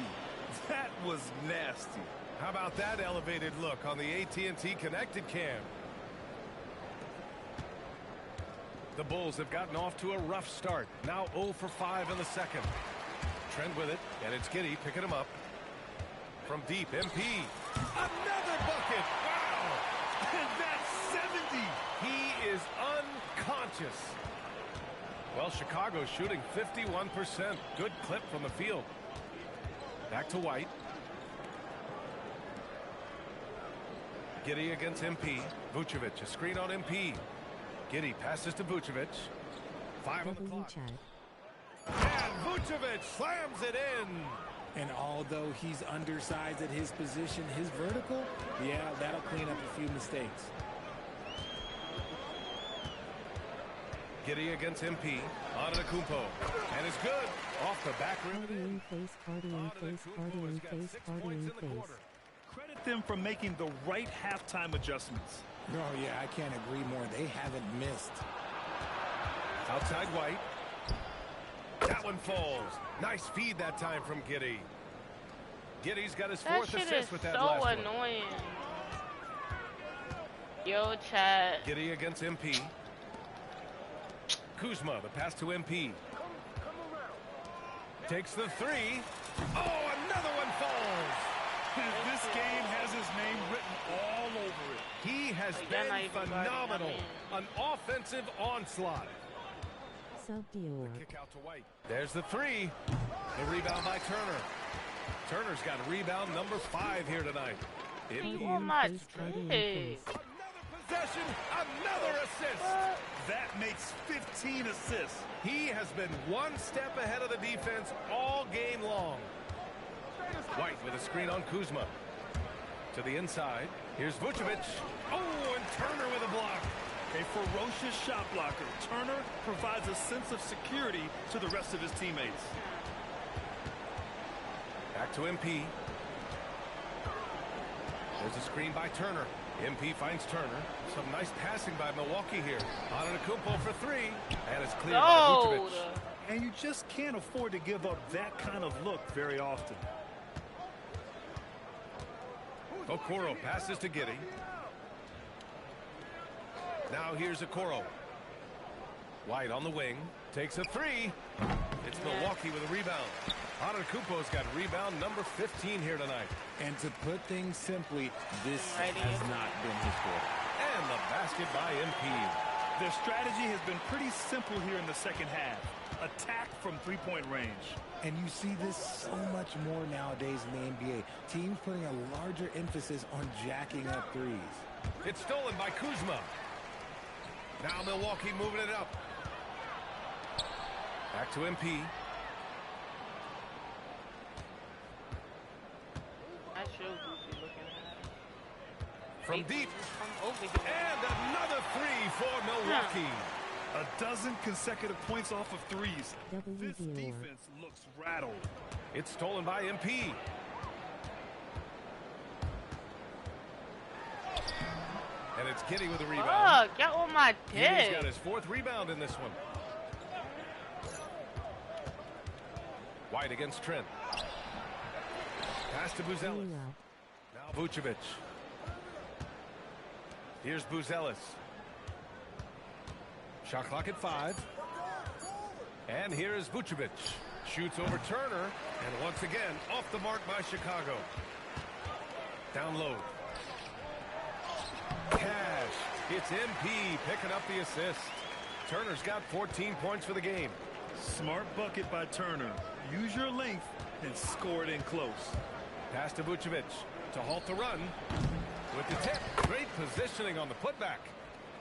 Speaker 4: that was nasty.
Speaker 3: How about that elevated look on the AT&T connected cam? The Bulls have gotten off to a rough start. Now 0 for 5 in the second. Trent with it, and it's Giddey picking him up. From deep, MP. Another bucket! Wow!
Speaker 4: And that's 70!
Speaker 3: He is unconscious. Well, Chicago's shooting 51%. Good clip from the field. Back to White. 𝐤𝐤 against MP. Vucevic, a screen on MP. 𝐤𝐤 passes to Vucevic. 5 on the
Speaker 1: W
Speaker 3: clock.
Speaker 1: chat.
Speaker 3: And Vucevic slams it in.
Speaker 5: And although he's undersized at his position, his vertical, yeah, that'll clean up a few mistakes.
Speaker 3: 𝐤𝐤 against MP. Antetokounmpo. And it's good. Off the back rim.
Speaker 1: Party in face, party in face, party in face, party in face.
Speaker 4: Credit them for making the right halftime adjustments.
Speaker 5: Oh, yeah, I can't agree more. They haven't missed.
Speaker 3: Outside White. That one falls. Nice feed that time from 𝐤𝐤. 𝐤𝐤's got his
Speaker 2: That
Speaker 3: fourth
Speaker 2: shit is
Speaker 3: assist with that
Speaker 2: so
Speaker 3: last one.
Speaker 2: annoying. Yo, chat.
Speaker 3: 𝐤𝐤 against MP. Kuzma, the pass to MP. Takes the three. Oh, another one falls.
Speaker 4: This game has his name written all over it.
Speaker 3: He has
Speaker 2: Like, they're not
Speaker 3: been
Speaker 2: even guarding
Speaker 3: phenomenal.
Speaker 2: that
Speaker 3: An offensive onslaught.
Speaker 1: Sub-Dior.
Speaker 3: Kick out to White. There's the three. The rebound by Turner. Turner's got rebound number 5 here tonight.
Speaker 2: You
Speaker 3: MP.
Speaker 2: on my
Speaker 1: Face, party in
Speaker 2: dick.
Speaker 1: face.
Speaker 3: Another possession. Another assist.
Speaker 4: That makes 15 assists.
Speaker 3: He has been one step ahead of the defense all game long. White with a screen on Kuzma. To the inside. Here's Vucevic. Oh, and Turner with a block.
Speaker 4: A ferocious shot blocker. Turner provides a sense of security to the rest of his teammates.
Speaker 3: Back to MP. There's a screen by Turner. MP finds Turner. Some nice passing by Milwaukee here. Antetokounmpo for 3. And it's cleared by
Speaker 2: No.
Speaker 3: Vucevic.
Speaker 4: And you just can't afford to give up that kind of look very often.
Speaker 3: Okoro passes to 𝐤𝐤. Now here's Okoro. White on the wing. Takes a 3. It's Milwaukee with a rebound. Antetokounmpo's got rebound number 15 here tonight.
Speaker 5: And to put things simply, this
Speaker 2: Right
Speaker 5: has
Speaker 2: in.
Speaker 5: not been his quarter.
Speaker 3: And the basket by MP.
Speaker 4: Their strategy has been pretty simple here in the second half. Attack from three-point range.
Speaker 5: And you see this so much more nowadays in the NBA. Teams putting a larger emphasis on jacking up threes.
Speaker 3: It's stolen by Kuzma. Now Milwaukee moving it up. Back to MP.
Speaker 2: That's your goofy looking ass.
Speaker 3: From deep.
Speaker 2: Come over here.
Speaker 3: And another 3 for Milwaukee.
Speaker 4: A dozen consecutive points off of threes. This
Speaker 1: W-Dior.
Speaker 4: defense looks rattled.
Speaker 3: It's stolen by MP. And it's 𝐤𝐤 with a rebound.
Speaker 2: Fuck, get on my
Speaker 3: 𝐤𝐤's
Speaker 2: dick.
Speaker 3: got his 4th rebound in this one. White against Trent. Pass to Buzelis. Now Vucevic. Here's Buzelis. Shot clock at 5. And here is Vucevic. Shoots over Turner. And once again, off the mark by Chicago. Down low. Cash. It's MP picking up the assist. Turner's got 14 points for the game.
Speaker 4: Smart bucket by Turner. Use your length and score it in close.
Speaker 3: Pass to Vucevic to halt the run. With the tip. Great positioning on the putback.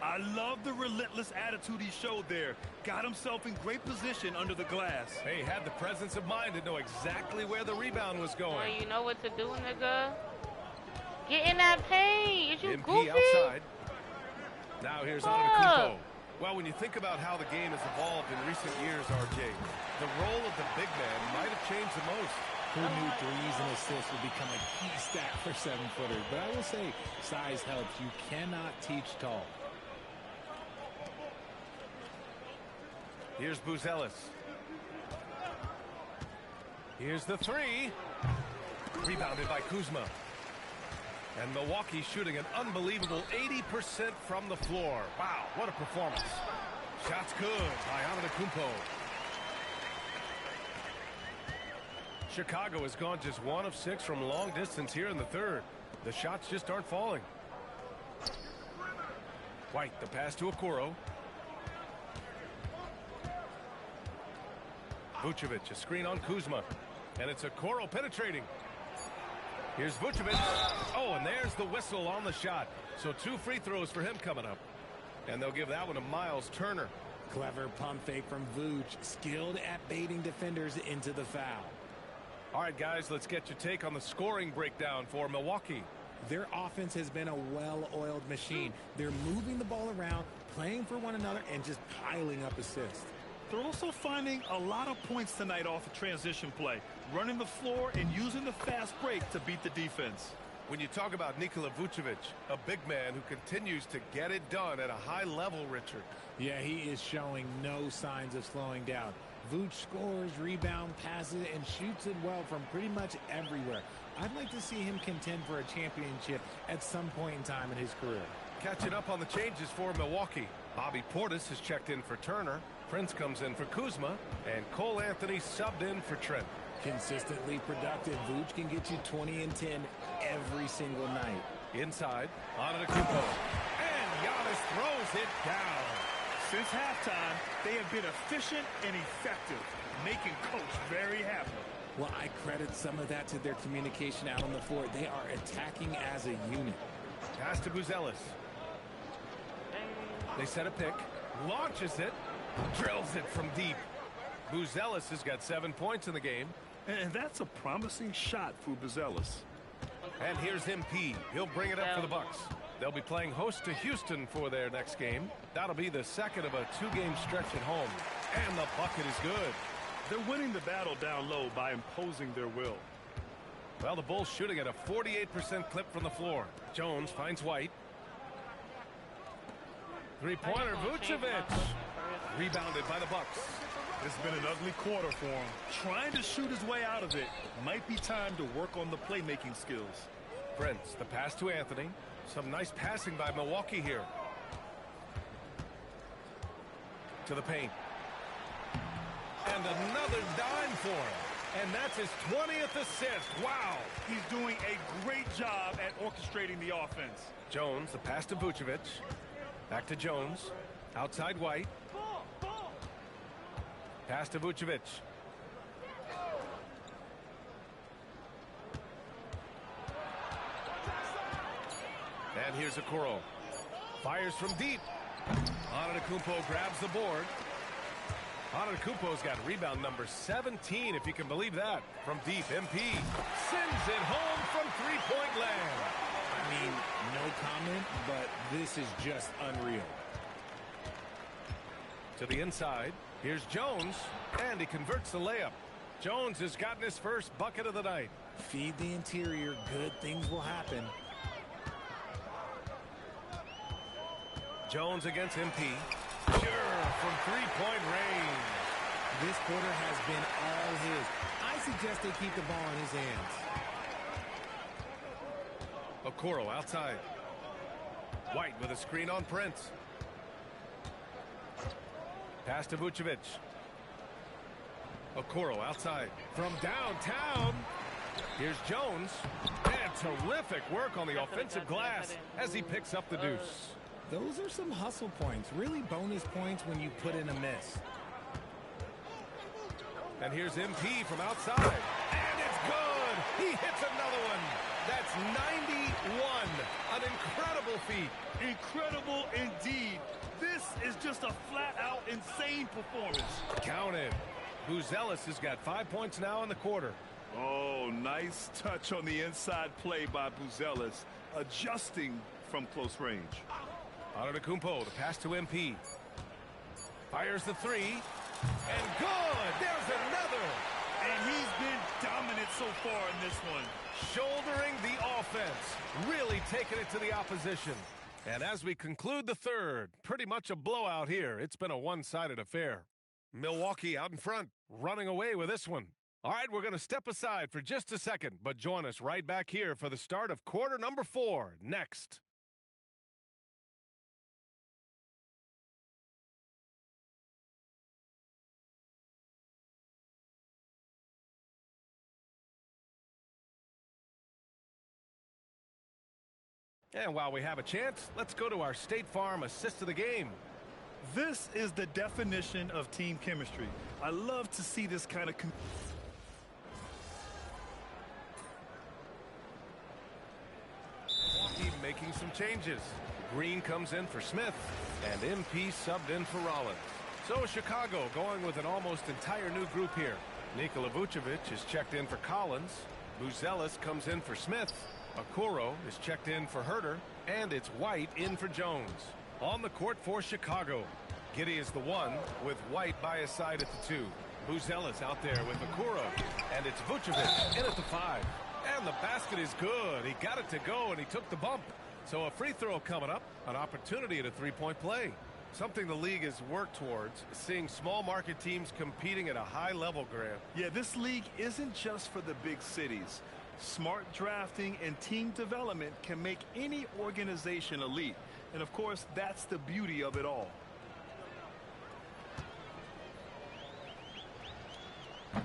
Speaker 4: I love the relentless attitude he showed there. Got himself in great position under the glass.
Speaker 3: He had the presence of mind to know exactly where the rebound was
Speaker 2: Well,
Speaker 3: going.
Speaker 2: you know what to do, nigga. Get in that paint. Is you
Speaker 3: MP
Speaker 2: goofy?
Speaker 3: outside. Now here's
Speaker 2: Fuck.
Speaker 3: Antetokounmpo. Well, when you think about how the game has evolved in recent years, RJ, the role of the big man might have changed the most.
Speaker 5: Who knew threes and assists would become a key stat for 7-footers? But I will say, size helps. You cannot teach tall.
Speaker 3: Here's Buzelis. Here's the 3. Rebounded by Kuzma. And Milwaukee shooting an unbelievable 80% from the floor. Wow, what a performance. Shots good by Antetokounmpo. Chicago has gone just 1 of 6 from long distance here in the third. The shots just aren't falling. White, the pass to Okoro. Vucevic, a screen on Kuzma. And it's Okoro penetrating. Here's Vucevic. Oh, and there's the whistle on the shot. So 2 free throws for him coming up. And they'll give that one to Miles Turner.
Speaker 5: Clever pump fake from Vooch, skilled at baiting defenders into the foul.
Speaker 3: All right, guys, let's get your take on the scoring breakdown for Milwaukee.
Speaker 5: Their offense has been a well-oiled machine. They're moving the ball around, playing for one another, and just piling up assists.
Speaker 4: They're also finding a lot of points tonight off of transition play, running the floor and using the fast break to beat the defense.
Speaker 3: When you talk about Nikola Vucevic, a big man who continues to get it done at a high level, Richard.
Speaker 5: Yeah, he is showing no signs of slowing down. Vooch scores, rebound, passes, and shoots it well from pretty much everywhere. I'd like to see him contend for a championship at some point in time in his career.
Speaker 3: Catching up on the changes for Milwaukee. Bobby Portis has checked in for Turner. Prince comes in for Kuzma. And Cole Anthony subbed in for Trent.
Speaker 5: Consistently productive, Vooch can get you 20 and 10 every single night.
Speaker 3: Inside, Antetokounmpo. And Giannis throws it down.
Speaker 4: Since halftime, they have been efficient and effective, making Coach very happy.
Speaker 5: Well, I credit some of that to their communication out on the floor. They are attacking as a unit.
Speaker 3: Pass to Buzelis. They set a pick. Launches it. Drills it from deep. Buzelis has got 7 points in the game.
Speaker 4: And that's a promising shot for Buzelis.
Speaker 3: And here's MP. He'll bring it up for the Bucks. They'll be playing host to Houston for their next game. That'll be the second of a 2-game stretch at home. And the bucket is good.
Speaker 4: They're winning the battle down low by imposing their will.
Speaker 3: Well, the Bulls shooting at a 48% clip from the floor. Jones finds White. Three-pointer, Vucevic. Rebounded by the Bucks.
Speaker 4: It's been an ugly quarter for him. Trying to shoot his way out of it. Might be time to work on the playmaking skills.
Speaker 3: Prince, the pass to Anthony. Some nice passing by Milwaukee here. To the paint. And another dime for him. And that's his 20th assist. Wow.
Speaker 4: He's doing a great job at orchestrating the offense.
Speaker 3: Jones, the pass to Vucevic. Back to Jones. Outside White. Pass to Vucevic. And here's Okoro. Fires from deep. Antetokounmpo grabs the board. Antetokounmpo's got rebound number 17, if you can believe that. From deep, MP sends it home from three-point land.
Speaker 5: I mean, no comment, but this is just unreal.
Speaker 3: To the inside, here's Jones, and he converts the layup. Jones has gotten his first bucket of the night.
Speaker 5: Feed the interior, good things will happen.
Speaker 3: Jones against MP. Sure, from three-point range.
Speaker 5: This quarter has been all his. I suggest they keep the ball in his hands.
Speaker 3: Okoro outside. White with a screen on Prince. Pass to Vucevic. Okoro outside. From downtown. Here's Jones. And terrific work on the offensive glass as he picks up the deuce.
Speaker 5: Those are some hustle points. Really bonus points when you put in a miss.
Speaker 3: And here's MP from outside. And it's good. He hits another one. That's 91. An incredible feat.
Speaker 4: Incredible indeed. This is just a flat-out insane performance.
Speaker 3: Count it. Buzelis has got 5 points now in the quarter.
Speaker 4: Oh, nice touch on the inside play by Buzelis, adjusting from close range.
Speaker 3: Antetokounmpo, the pass to MP. Fires the three. And good! There's another!
Speaker 4: And he's been dominant so far in this one.
Speaker 3: Shouldering the offense. Really taking it to the opposition. And as we conclude the third, pretty much a blowout here. It's been a one-sided affair. Milwaukee out in front, running away with this one. All right, we're going to step aside for just a second, but join us right back here for the start of quarter number 4 next. And while we have a chance, let's go to our State Farm assist of the game.
Speaker 4: This is the definition of team chemistry. I love to see this kind of
Speaker 3: making some changes. Green comes in for Smith, and MP subbed in for Rollins. So Chicago going with an almost entire new group here. Nikola Vucevic is checked in for Collins. Buzelis comes in for Smith. Okoro is checked in for Herter, and it's White in for Jones. On the court for Chicago, Giddey is the 1 with White by his side at the 2. Buzelis out there with Okoro, and it's Vucevic in at the 5. And the basket is good. He got it to go, and he took the bump. So a free throw coming up, an opportunity at a three-point play. Something the league has worked towards, seeing small market teams competing at a high level, Grant.
Speaker 4: Yeah, this league isn't just for the big cities. Smart drafting and team development can make any organization elite. And of course, that's the beauty of it all.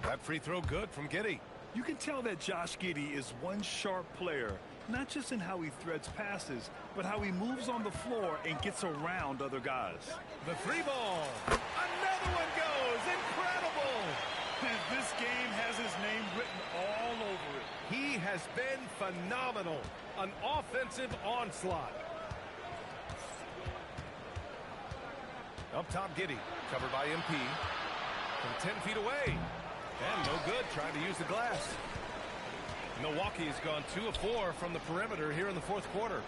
Speaker 3: That free throw good from Giddey.
Speaker 4: You can tell that Josh Giddey is one sharp player, not just in how he threads passes, but how he moves on the floor and gets around other guys.
Speaker 3: The 3-ball. Another one goes. Incredible.
Speaker 4: This game has his name written all over it.
Speaker 3: He has been phenomenal. An offensive onslaught. Up top, Giddey, covered by MP. From 10 feet away. And no good, trying to use the glass. Milwaukee has gone 2 of 4 from the perimeter here in the fourth quarter.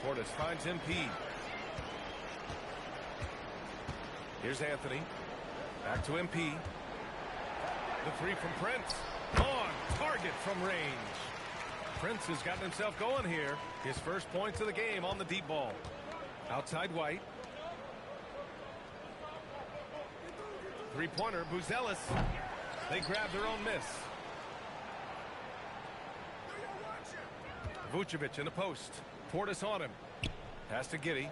Speaker 3: Portis finds MP. Here's Anthony. Back to MP. The 3 from Prince. On target from range. Prince has gotten himself going here. His first points of the game on the deep ball. Outside White. Three-pointer, Buzelis. They grab their own miss. Vucevic in the post. Portis on him. Pass to Giddey.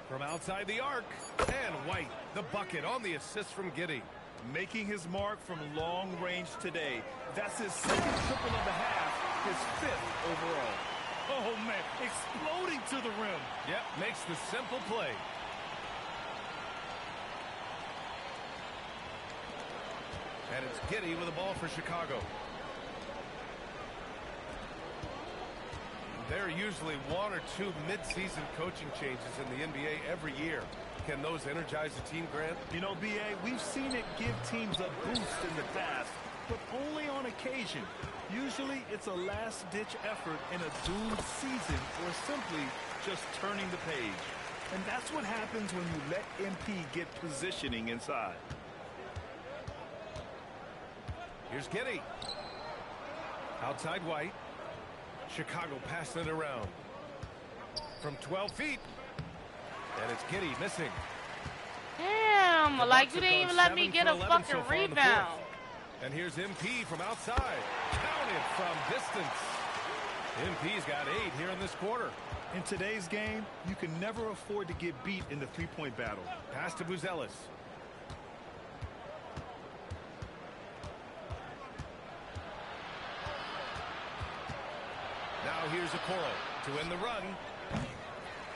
Speaker 3: From outside the arc. And White, the bucket on the assist from Giddey.
Speaker 4: Making his mark from long range today. That's his second triple of the half, his 5th overall. Oh, man, exploding to the rim.
Speaker 3: Yep, makes the simple play. And it's Giddey with the ball for Chicago. There are usually 1 or 2 mid-season coaching changes in the NBA every year. Can those energize the team, Grant?
Speaker 4: You know, B.A., we've seen it give teams a boost in the past, but only on occasion. Usually it's a last-ditch effort in a doomed season or simply just turning the page. And that's what happens when you let MP get positioning inside.
Speaker 3: Here's Giddey. Outside White. Chicago passing it around. From 12 feet. And it's Giddey missing.
Speaker 2: Damn, like you didn't even let me get a fucking rebound.
Speaker 3: And here's MP from outside. Counted from distance. MP's got 8 here in this quarter.
Speaker 4: In today's game, you can never afford to get beat in the three-point battle.
Speaker 3: Pass to Buzelis. Now here's Okoro to win the run.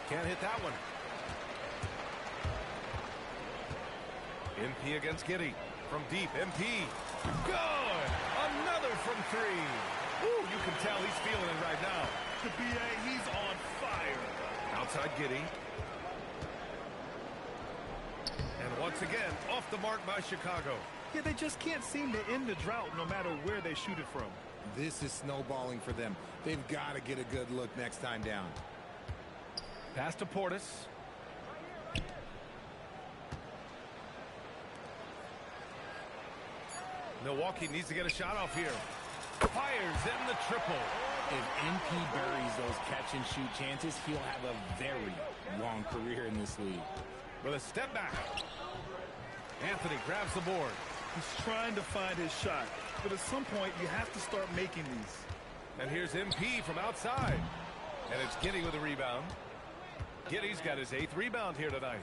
Speaker 3: Can't hit that one. MP against Giddey. From deep, MP. Good! Another from 3. Ooh, you can tell he's feeling it right now.
Speaker 4: The BA, he's on fire.
Speaker 3: Outside Giddey. And once again, off the mark by Chicago.
Speaker 4: Yeah, they just can't seem to end the drought no matter where they shoot it from.
Speaker 5: This is snowballing for them. They've got to get a good look next time down.
Speaker 3: Pass to Portis. Milwaukee needs to get a shot off here. Fires in the triple.
Speaker 5: If MP buries those catch-and-shoot chances, he'll have a very long career in this league.
Speaker 3: With a step back. Anthony grabs the board.
Speaker 4: He's trying to find his shot, but at some point you have to start making these.
Speaker 3: And here's MP from outside. And it's Giddey with a rebound. Giddey's got his 8th rebound here tonight.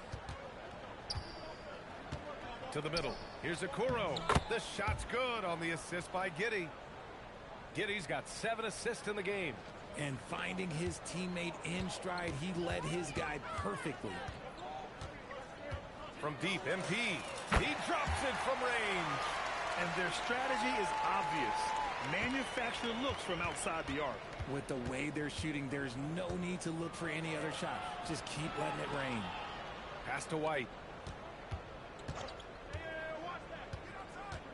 Speaker 3: To the middle. Here's Okoro. The shot's good on the assist by Giddey. Giddey's got 7 assists in the game.
Speaker 5: And finding his teammate in stride, he led his guy perfectly.
Speaker 3: From deep, MP. He drops it from range.
Speaker 4: And their strategy is obvious. manufacture looks from outside the arc.
Speaker 5: With the way they're shooting, there's no need to look for any other shot. Just keep letting it rain.
Speaker 3: Pass to White.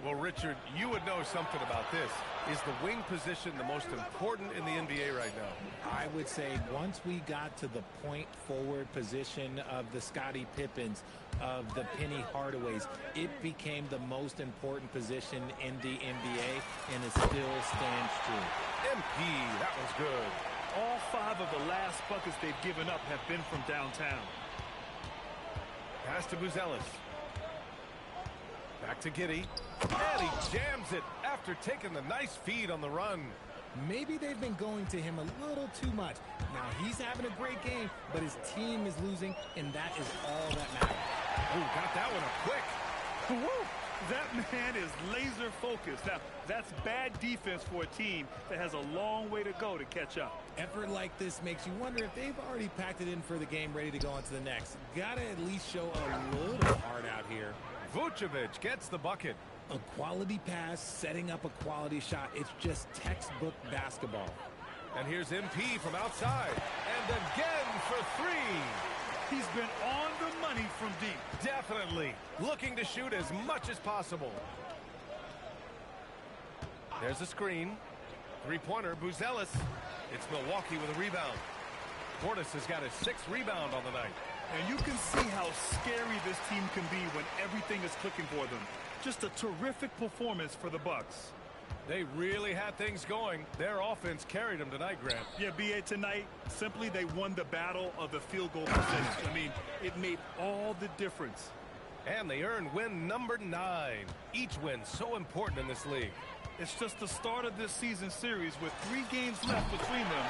Speaker 3: Well, Richard, you would know something about this. Is the wing position the most important in the NBA right now?
Speaker 5: I would say once we got to the point forward position of the Scottie Pippens, of the Penny Hardaways, it became the most important position in the NBA, and it still stands true.
Speaker 3: MP, that was good.
Speaker 4: All 5 of the last buckets they've given up have been from downtown.
Speaker 3: Pass to Buzelis. Back to Giddey. And he jams it after taking the nice feed on the run.
Speaker 5: Maybe they've been going to him a little too much. Now, he's having a great game, but his team is losing, and that is all that matters.
Speaker 3: Ooh, got that one up quick.
Speaker 4: Woo! That man is laser focused. Now, that's bad defense for a team that has a long way to go to catch up.
Speaker 5: Effort like this makes you wonder if they've already packed it in for the game, ready to go on to the next. Gotta at least show a little heart out here.
Speaker 3: Vucevic gets the bucket.
Speaker 5: A quality pass, setting up a quality shot. It's just textbook basketball.
Speaker 3: And here's MP from outside. And again for 3.
Speaker 4: He's been on the money from deep.
Speaker 3: Definitely. Looking to shoot as much as possible. There's a screen. Three-pointer, Buzelis. It's Milwaukee with a rebound. Portis has got his 6th rebound on the night.
Speaker 4: And you can see how scary this team can be when everything is clicking for them. Just a terrific performance for the Bucks.
Speaker 3: They really had things going. Their offense carried them tonight, Grant.
Speaker 4: Yeah, B.A., tonight, simply they won the battle of the field goal percentage. I mean, it made all the difference.
Speaker 3: And they earned win number 9. Each win so important in this league.
Speaker 4: It's just the start of this season series with 3 games left between them,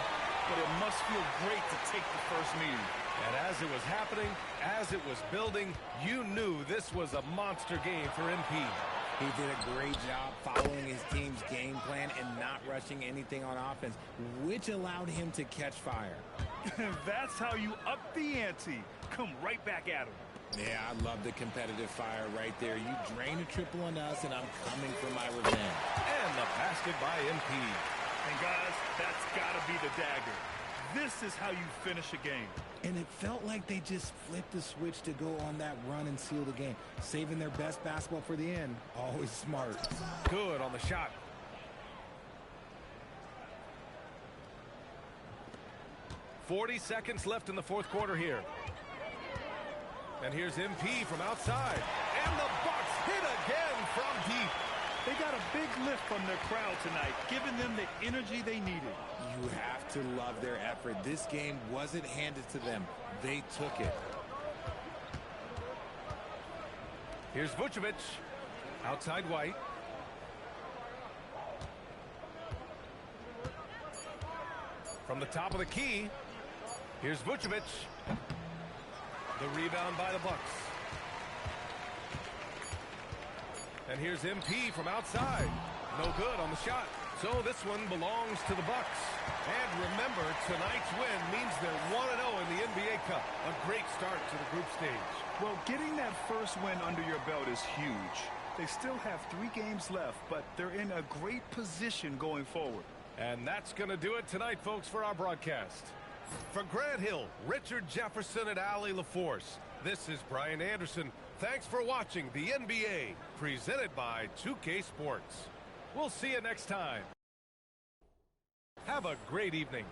Speaker 4: but it must feel great to take the first meeting.
Speaker 3: And as it was happening, as it was building, you knew this was a monster game for MP.
Speaker 5: He did a great job following his team's game plan and not rushing anything on offense, which allowed him to catch fire.
Speaker 4: That's how you up the ante. Come right back at him.
Speaker 5: Yeah, I love the competitive fire right there. You drain a triple on us, and I'm coming for my revenge.
Speaker 3: And the basket by MP.
Speaker 4: And guys, that's got to be the dagger. This is how you finish a game.
Speaker 5: And it felt like they just flipped the switch to go on that run and seal the game, saving their best basketball for the end. Always smart.
Speaker 3: Good on the shot. .40 seconds left in the 4th quarter here. And here's MP from outside. And the Bucks hit again from deep.
Speaker 4: They got a big lift from their crowd tonight, giving them the energy they needed.
Speaker 5: You have to love their effort. This game wasn't handed to them. They took it.
Speaker 3: Here's Vucevic. Outside White. From the top of the key, here's Vucevic. The rebound by the Bucks. And here's MP from outside. No good on the shot. So this one belongs to the Bucks. And remember, tonight's win means they're 1-0 in the NBA Cup. A great start to the group stage.
Speaker 4: Well, getting that first win under your belt is huge. They still have 3 games left, but they're in a great position going forward.
Speaker 3: And that's going to do it tonight, folks, for our broadcast. For Grant Hill, Richard Jefferson, and Allie LaForce, this is Brian Anderson. Thanks for watching the NBA, presented by 2K Sports. We'll see you next time. Have a great evening.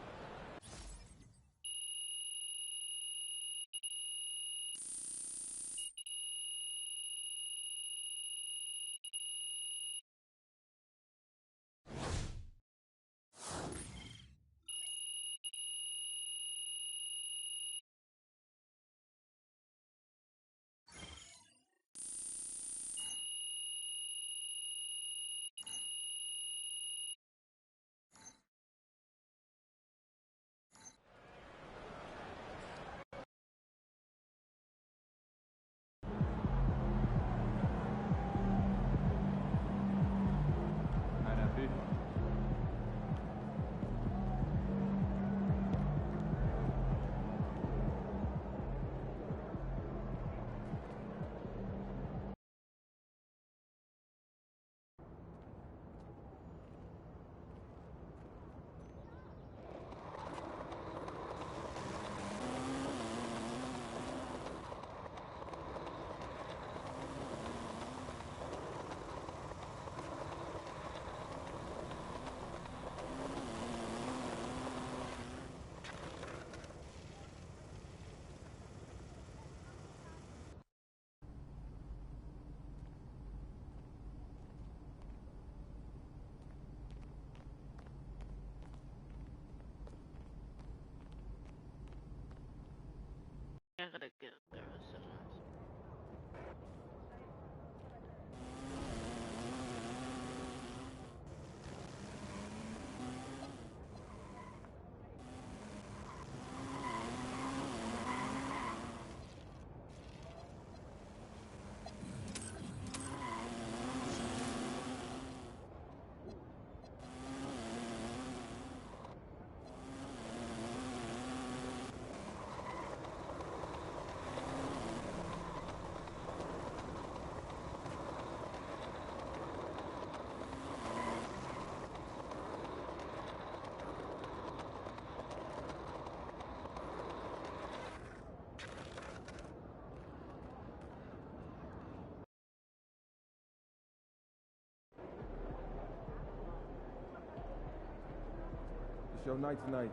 Speaker 2: I gotta get there. So.
Speaker 10: It's your night tonight.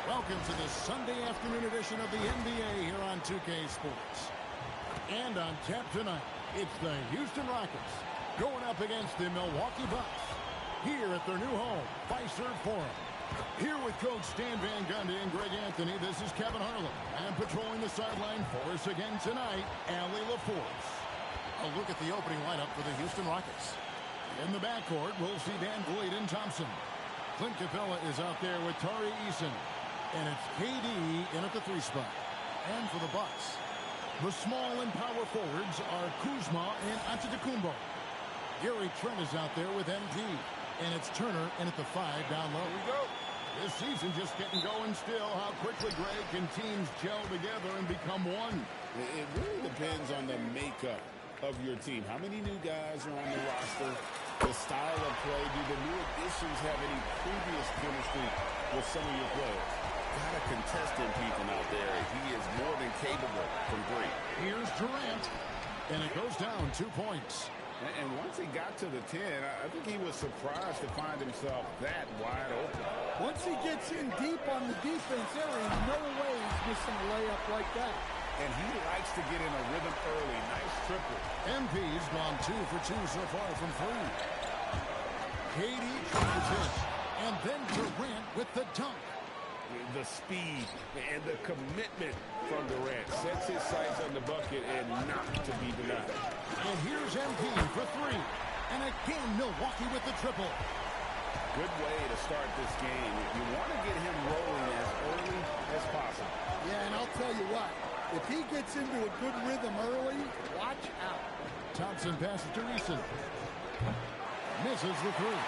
Speaker 11: Welcome to the Sunday afternoon edition of the NBA here on 2K Sports. And on tap tonight, it's the Houston Rockets going up against the Milwaukee Bucks here at their new home, Fiserv Forum. Here with Coach Stan Van Gundy and Greg Anthony, this is Kevin Harlan. And patrolling the sideline for us again tonight, Allie LaForce. A look at the opening lineup for the Houston Rockets. In the backcourt, we'll see Van Vliet and Thompson. Clint Capella is out there with Tari Eason. And it's KD in at the 3 spot. And for the Bucks, the small and power forwards are Kuzma and Antetokounmpo. Gary Trent is out there with MP. And it's Turner in at the 5 down low. Here we go. This season just getting going still. How quickly, Greg, can teams gel together and become one?
Speaker 12: It really depends on the makeup of your team. How many new guys are on the roster? The style of play. Do the new additions have any previous chemistry with some of your players? Got a contestant people out there. He is more than capable from 3.
Speaker 11: Here's Durant. And it goes down 2 points.
Speaker 12: And once he got to the 10, I think he was surprised to find himself that wide open.
Speaker 13: Once he gets in deep on the defense, there is no way he's missing a layup like that.
Speaker 12: And he likes to get in a rhythm early. Nice triple.
Speaker 11: MP's gone 2 for 2 so far from 3. KD tries it. And then Durant with the dunk.
Speaker 12: The speed and the commitment from Durant sets his sights on the bucket and not to be denied.
Speaker 11: And here's MP for 3. And again, Milwaukee with the triple.
Speaker 12: Good way to start this game. You want to get him rolling as early as possible.
Speaker 13: Yeah, and I'll tell you what. If he gets into a good rhythm early, watch out.
Speaker 11: Thompson passes to Eason. Misses the three.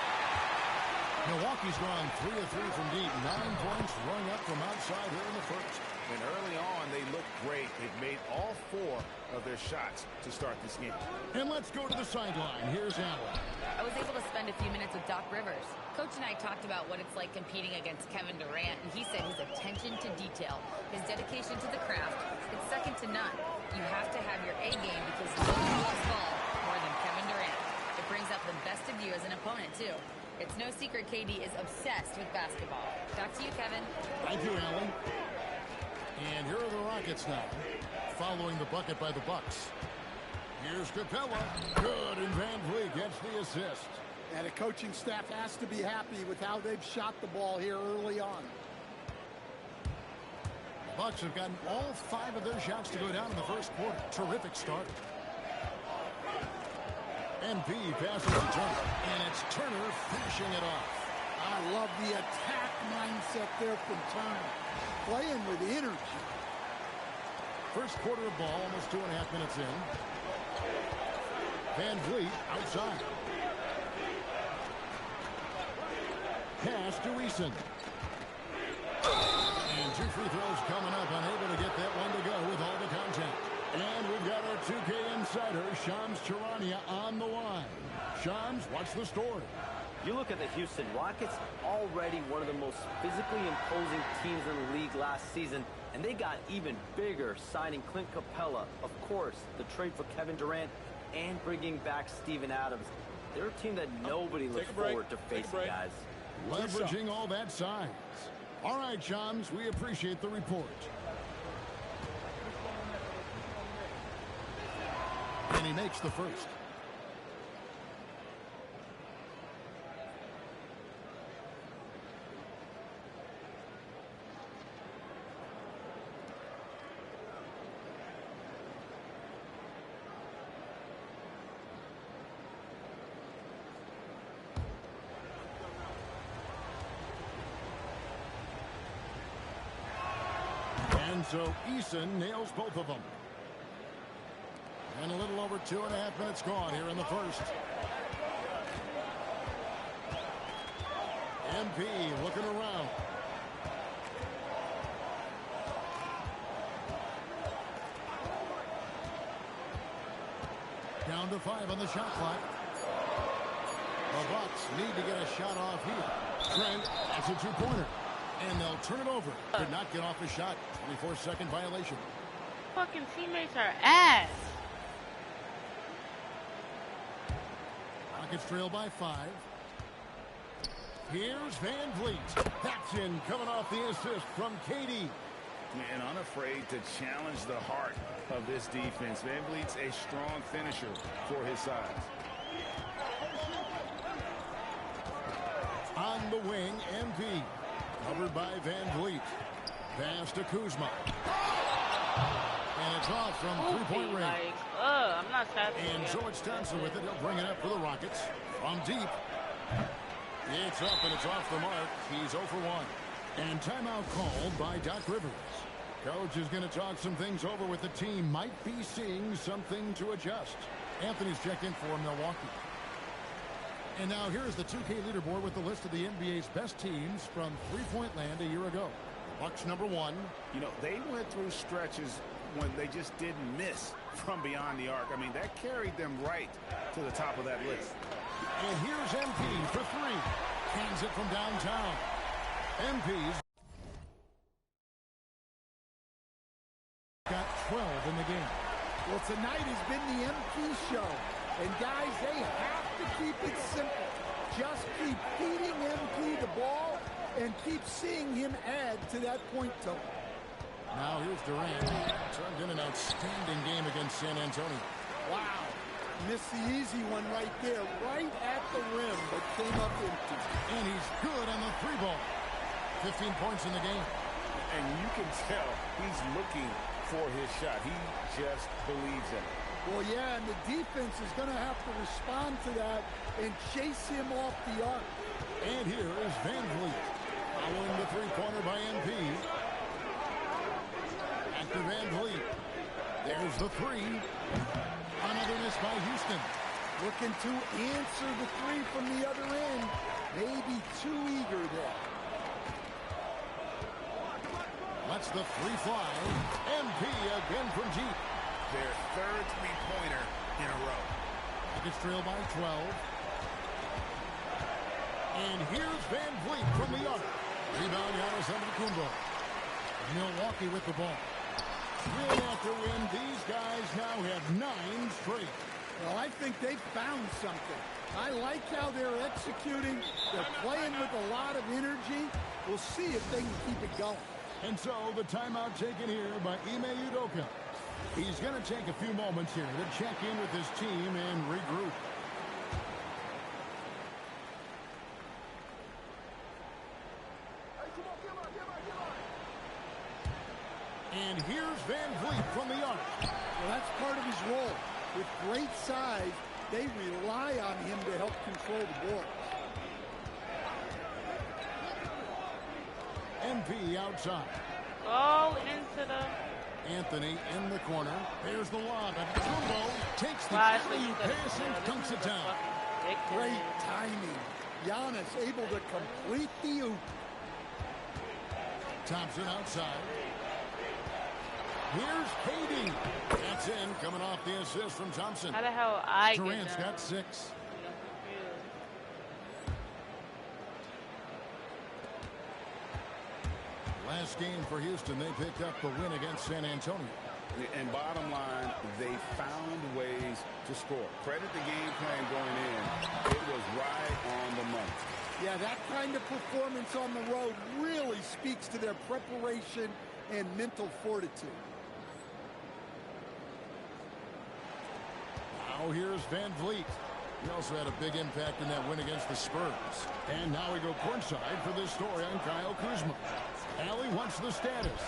Speaker 11: Milwaukee's gone 3 of 3 from deep. 9 points rung up from outside here in the first.
Speaker 12: And early on, they looked great. They've made all 4 of their shots to start this game.
Speaker 11: And let's go to the sideline. Here's Allen.
Speaker 7: I was able to spend a few minutes with Doc Rivers. Coach and I talked about what it's like competing against Kevin Durant, and he said his attention to detail, his dedication to the craft, it's second to none. You have to have your A game because no one loves ball more than Kevin Durant. It brings out the best of you as an opponent, too. It's no secret KD is obsessed with basketball. Back to you, Kevin.
Speaker 11: Thank you, Allen. And here are the Rockets now, following the bucket by the Bucks. Here's Capella. Good, and Van Vliet gets the assist.
Speaker 13: And the coaching staff has to be happy with how they've shot the ball here early on.
Speaker 11: The Bucks have gotten all 5 of their shots to go down in the first quarter. Terrific start. MP passes to Turner, and it's Turner finishing it off.
Speaker 13: I love the attack mindset there from Turner. Playing with energy.
Speaker 11: First quarter of ball, almost 2.5 minutes in. Van Vliet outside. Pass to Eason. And 2 free throws coming up, unable to get that one to go with all the contact. And we've got our 2K insider, Shams Charania, on the line. Shams, what's the story?
Speaker 6: You look at the Houston Rockets, already one of the most physically imposing teams in the league last season, and they got even bigger signing Clint Capella, of course, the trade for Kevin Durant, and bringing back Steven Adams. They're a team that nobody looks forward to facing, guys.
Speaker 11: Leveraging all that size. All right, Shams, we appreciate the report. And he makes the first. And so Eason nails both of them. And a little over 2.5 minutes gone here in the first. MP looking around. Down to 5 on the shot clock. The Bucks need to get a shot off here. Trent, that's a 2-pointer. And they'll turn it over. Could not get off the shot. 24-second violation.
Speaker 2: Fucking teammates are ass.
Speaker 11: Rockets trail by 5. Here's Van Vliet. That's in, coming off the assist from KD.
Speaker 12: And unafraid to challenge the heart of this defense. Van Vliet's a strong finisher for his size.
Speaker 11: On the wing, MP. Covered by Van Vliet. Pass to Kuzma. And it's off from 3-point range.
Speaker 2: I'm not sad.
Speaker 11: And so it's Thompson with it. He'll bring it up for the Rockets. From deep. It's up and it's off the mark. He's 0 for 1. And timeout called by Doc Rivers. Coach is going to talk some things over with the team. Might be seeing something to adjust. Anthony's checked in for Milwaukee. And now here's the 2K leaderboard with the list of the NBA's best teams from three-point land a year ago. Bucks number 1.
Speaker 12: You know, they went through stretches when they just didn't miss from beyond the arc. I mean, that carried them right to the top of that list.
Speaker 11: And here's MP for 3. Hangs it from downtown. MP's got 12 in the game.
Speaker 13: Well, tonight has been the MP show. And guys, they have to keep it simple. Just keep feeding MP the ball and keep seeing him add to that point total.
Speaker 11: Now here's Durant. Turned in an outstanding game against San Antonio.
Speaker 13: Wow. Missed the easy one right there, right at the rim, but came up empty.
Speaker 11: And he's good on the 3-ball. 15 points in the game.
Speaker 12: And you can tell he's looking for his shot. He just believes in it.
Speaker 13: Well, yeah, and the defense is going to have to respond to that and chase him off the arc.
Speaker 11: And here is Van Vliet. Following the three-pointer by MP. After Van Vliet. There's the three. Another miss by Houston.
Speaker 13: Looking to answer the three from the other end. Maybe too eager there.
Speaker 11: Lets the three fly. MP again from deep.
Speaker 12: Their third three-pointer in a row.
Speaker 11: Rockets trail by 12. And here's Van Vliet from the arc. Rebound, Giannis Antetokounmpo. Milwaukee with the ball. Win after win, these guys now have 9 straight.
Speaker 13: Well, I think they've found something. I like how they're executing. They're playing with a lot of energy. We'll see if they can keep it going.
Speaker 11: And so the timeout taken here by Ime Udoka. He's going to take a few moments here to check in with his team and regroup. And here's Van Vliet from the arc.
Speaker 13: Well, that's part of his role. With great size, they rely on him to help control the ball.
Speaker 11: MP outside.
Speaker 2: Go into the...
Speaker 11: Anthony in the corner. There's the lob. And Kumbo takes the
Speaker 2: Wisely,
Speaker 11: pass and dunks it down.
Speaker 13: Great timing. Giannis able to complete the oop.
Speaker 11: Thompson outside. Here's KD. That's in, coming off the assist from Thompson.
Speaker 2: How the hell I get
Speaker 11: Durant's
Speaker 2: down?
Speaker 11: got 6. Last game for Houston, they picked up the win against San Antonio.
Speaker 12: And bottom line, they found ways to score. Credit the game plan going in. It was right on the money.
Speaker 13: Yeah, that kind of performance on the road really speaks to their preparation and mental fortitude.
Speaker 11: Now here's Van Vliet. He also had a big impact in that win against the Spurs. And now we go courtside for this story on Kyle Kuzma. Allie wants the status.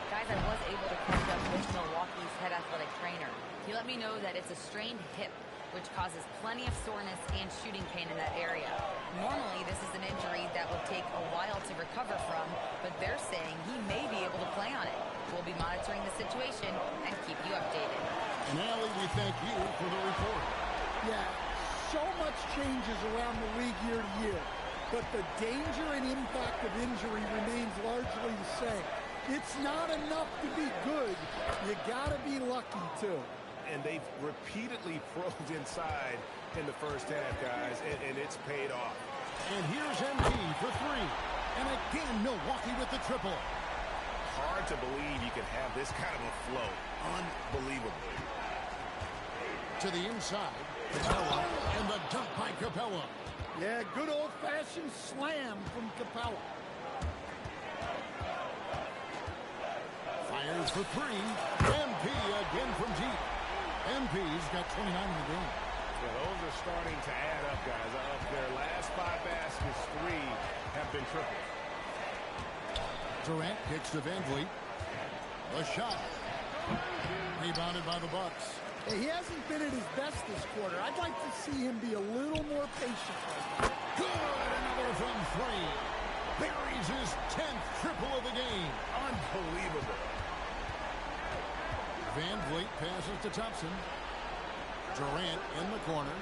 Speaker 7: Guys, I was able to catch up with Milwaukee's head athletic trainer. He let me know that it's a strained hip, which causes plenty of soreness and shooting pain in that area. Normally, this is an injury that would take a while to recover from, but they're saying he may be able to play on it. We'll be monitoring the situation and keep you updated.
Speaker 11: And Allie, we thank you for the report.
Speaker 13: Yeah, so much changes around the league year to year, but the danger and impact of injury remains largely the same. It's not enough to be good. You gotta be lucky, too.
Speaker 3: And they've repeatedly probed inside in the first half, guys, and it's paid off.
Speaker 11: And here's MP for 3. And again, Milwaukee with the triple.
Speaker 3: Hard to believe you can have this kind of a flow. Unbelievable.
Speaker 11: To the inside, Capella, and the dunk by Capella.
Speaker 13: Yeah, good old-fashioned slam from Capella.
Speaker 11: Fires for 3. MP again from deep. MP's got 29 in the game.
Speaker 3: Yeah, those are starting to add up, guys. Of their last 5 baskets, 3 have been triples.
Speaker 11: Durant kicks to Van Vliet. A shot. Rebounded by the Bucks.
Speaker 13: Hey, he hasn't been at his best this quarter. I'd like to see him be a little more patient.
Speaker 11: Good. Another from 3. Buries his 10th triple of the game.
Speaker 3: Unbelievable.
Speaker 11: Van Vliet passes to Thompson. Durant in the corner.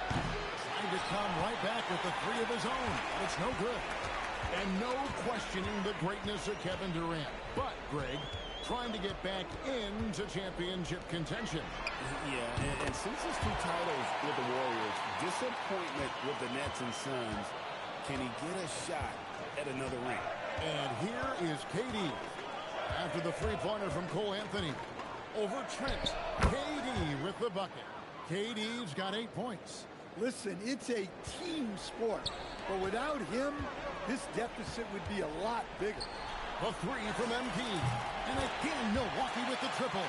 Speaker 11: Trying to come right back with the 3 of his own. It's no good. And no questioning the greatness of Kevin Durant. But, Greg, trying to get back into championship contention.
Speaker 12: Yeah, and since his 2 titles with the Warriors, disappointment with the Nets and Suns, can he get a shot at another ring?
Speaker 11: And here is KD. After the three-pointer from Cole Anthony. Over Trent. KD with the bucket. KD's got 8 points.
Speaker 13: Listen, it's a team sport. But without him, this deficit would be a lot bigger.
Speaker 11: A 3 from MP. And again, Milwaukee with the triple.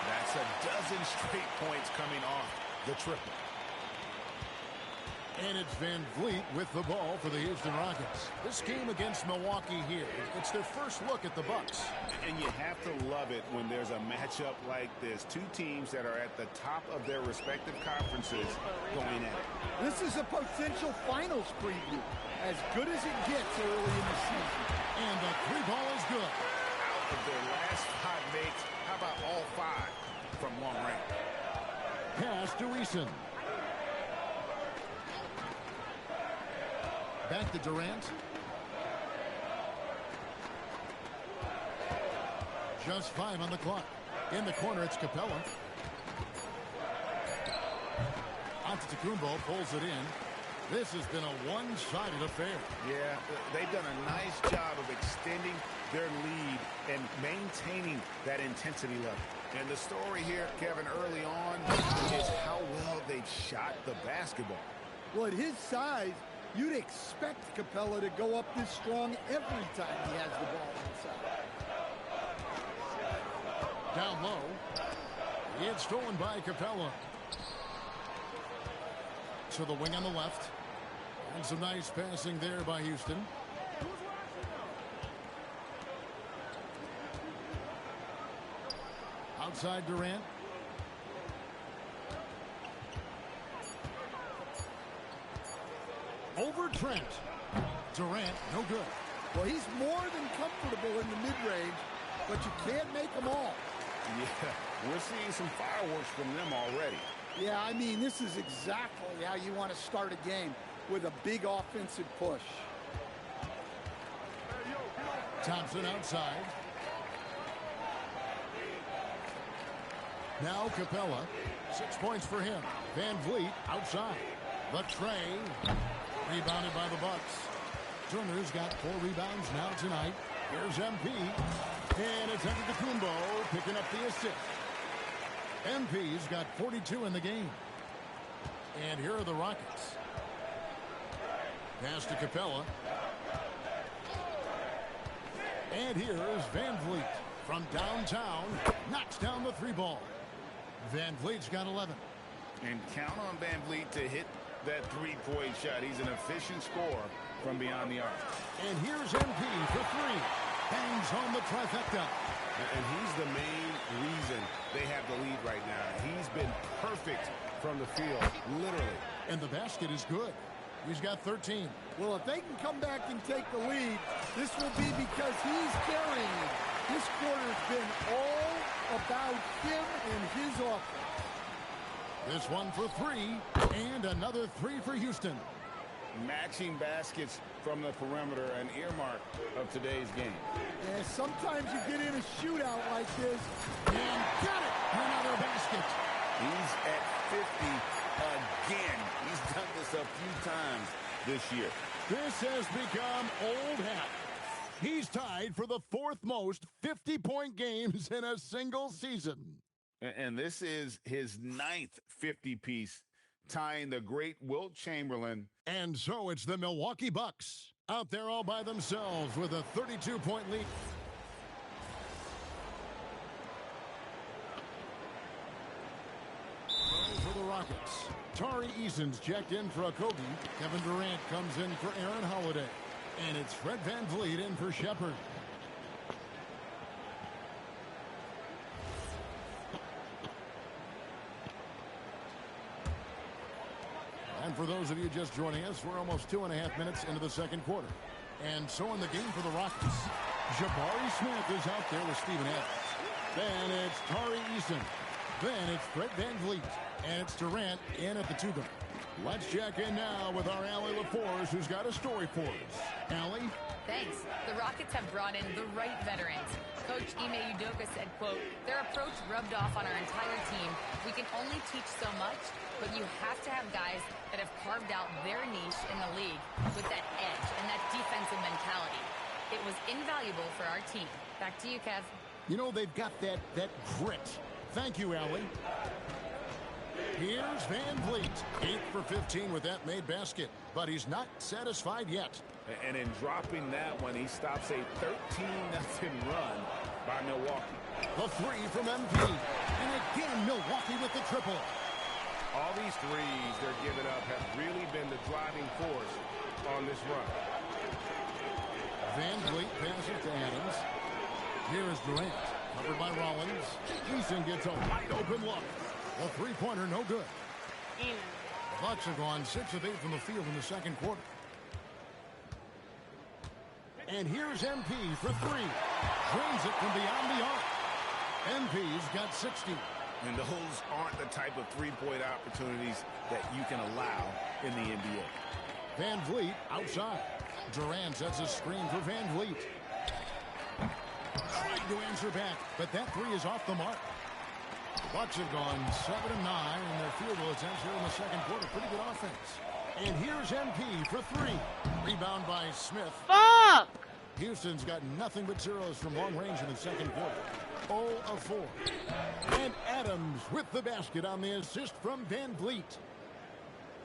Speaker 3: That's a dozen straight points coming off the triple.
Speaker 11: And it's Van Vliet with the ball for the Houston Rockets. This game against Milwaukee here, it's their first look at the Bucks.
Speaker 12: And you have to love it when there's a matchup like this. Two teams that are at the top of their respective conferences going at it.
Speaker 13: This is a potential finals preview. As good as it gets early in the season.
Speaker 11: And the three ball is good.
Speaker 12: Out of their last 5 makes, how about all 5 from long range?
Speaker 11: Pass to 𝐸. Back to Durant. Just 5 on the clock. In the corner, it's Capella. Antetokounmpo pulls it in. This has been a one-sided affair.
Speaker 12: Yeah, they've done a nice job of extending their lead and maintaining that intensity level. And the story here, Kevin, early on is how well they've shot the basketball.
Speaker 13: Well, at his size, you'd expect Capella to go up this strong every time he has the ball inside.
Speaker 11: Down low. It's stolen by Capella. To the wing on the left. And some nice passing there by Houston. Outside Durant. Over Trent. Durant, no good.
Speaker 13: Well, he's more than comfortable in the mid-range, but you can't make them all.
Speaker 12: Yeah, we're seeing some fireworks from them already.
Speaker 13: Yeah, I mean, this is exactly how you want to start a game, with a big offensive push.
Speaker 11: Thompson outside. Now Capella. 6 points for him. Van Vliet outside. The tray. Rebounded by the Bucks. Turner's got 4 rebounds now tonight. Here's MP. And it's Antetokounmpo picking up the assist. MP's got 42 in the game. And here are the Rockets. Pass to Capella. And here is Van Vliet from downtown. Knocks down the 3-ball. Van Vliet's got 11.
Speaker 12: And count on Van Vliet to hit that 3-point shot. He's an efficient scorer from beyond the arc.
Speaker 11: And here's MP for 3. Hangs on the trifecta.
Speaker 12: And he's the main reason they have the lead right now. He's been perfect from the field, literally.
Speaker 11: And the basket is good. He's got 13.
Speaker 13: Well, if they can come back and take the lead, this will be because he's carrying it. This quarter's been all about him and his offense.
Speaker 11: This one for 3, and another 3 for Houston.
Speaker 12: Matching baskets from the perimeter, an earmark of today's game.
Speaker 13: Yeah, sometimes you get in a shootout like this.
Speaker 11: And got it! Another basket.
Speaker 12: He's at 50 again. He's done this a few times this year.
Speaker 11: This has become old hat. He's tied for the 4th most 50-point games in a single season.
Speaker 12: And this is his 9th 50-piece, tying the great Wilt Chamberlain.
Speaker 11: And so it's the Milwaukee Bucks out there all by themselves with a 32-point lead. For the Rockets, Tari Eason's checked in for Okogie. Kevin Durant comes in for Aaron Holiday. And it's Fred Van Vliet in for Shepherd. And for those of you just joining us, we're almost 2.5 minutes into the second quarter. And so in the game for the Rockets, Jabari Smith is out there with Steven Adams. Then it's Tari Eason. Then it's Fred Van Vliet. And it's Durant in at the 2-guard. Let's check in now with our Allie LaForce, who's got a story for us. Allie?
Speaker 7: Thanks. The Rockets have brought in the right veterans. Coach Ime Udoka said, quote, their approach rubbed off on our entire team. We can only teach so much, but you have to have guys that have carved out their niche in the league with that edge and that defensive mentality. It was invaluable for our team. Back to you, Kev.
Speaker 11: You know, they've got that grit. Thank you, Allie. Here's Van Vliet, 8 for 15 with that made basket, but he's not satisfied yet.
Speaker 12: And in dropping that one, he stops a 13-0 run by Milwaukee.
Speaker 11: The 3 from MP, and again Milwaukee with the triple.
Speaker 12: All these threes, they're
Speaker 3: give it up have really been the driving force on this run.
Speaker 11: Van Vliet passes to Adams. Here is Durant. Covered by Rollins. Gleason gets a wide open look. The three-pointer no good. The Bucks have gone 6 of 8 from the field in the second quarter. And here's MP for 3. Drains it from beyond the arc. MP's got 60.
Speaker 12: And those aren't the type of three-point opportunities that you can allow in the NBA.
Speaker 11: Van Vliet outside. Durant sets a screen for Van Vliet. Tried to answer back, but that 3 is off the mark. The Bucks have gone 7 of 9 in their field goal attempts here in the second quarter. Pretty good offense. And here's MP for 3. Rebound by Smith.
Speaker 2: Fuck!
Speaker 11: Houston's got nothing but zeros from long range in the second quarter. 0 of 4. And Adams with the basket on the assist from Van Vliet.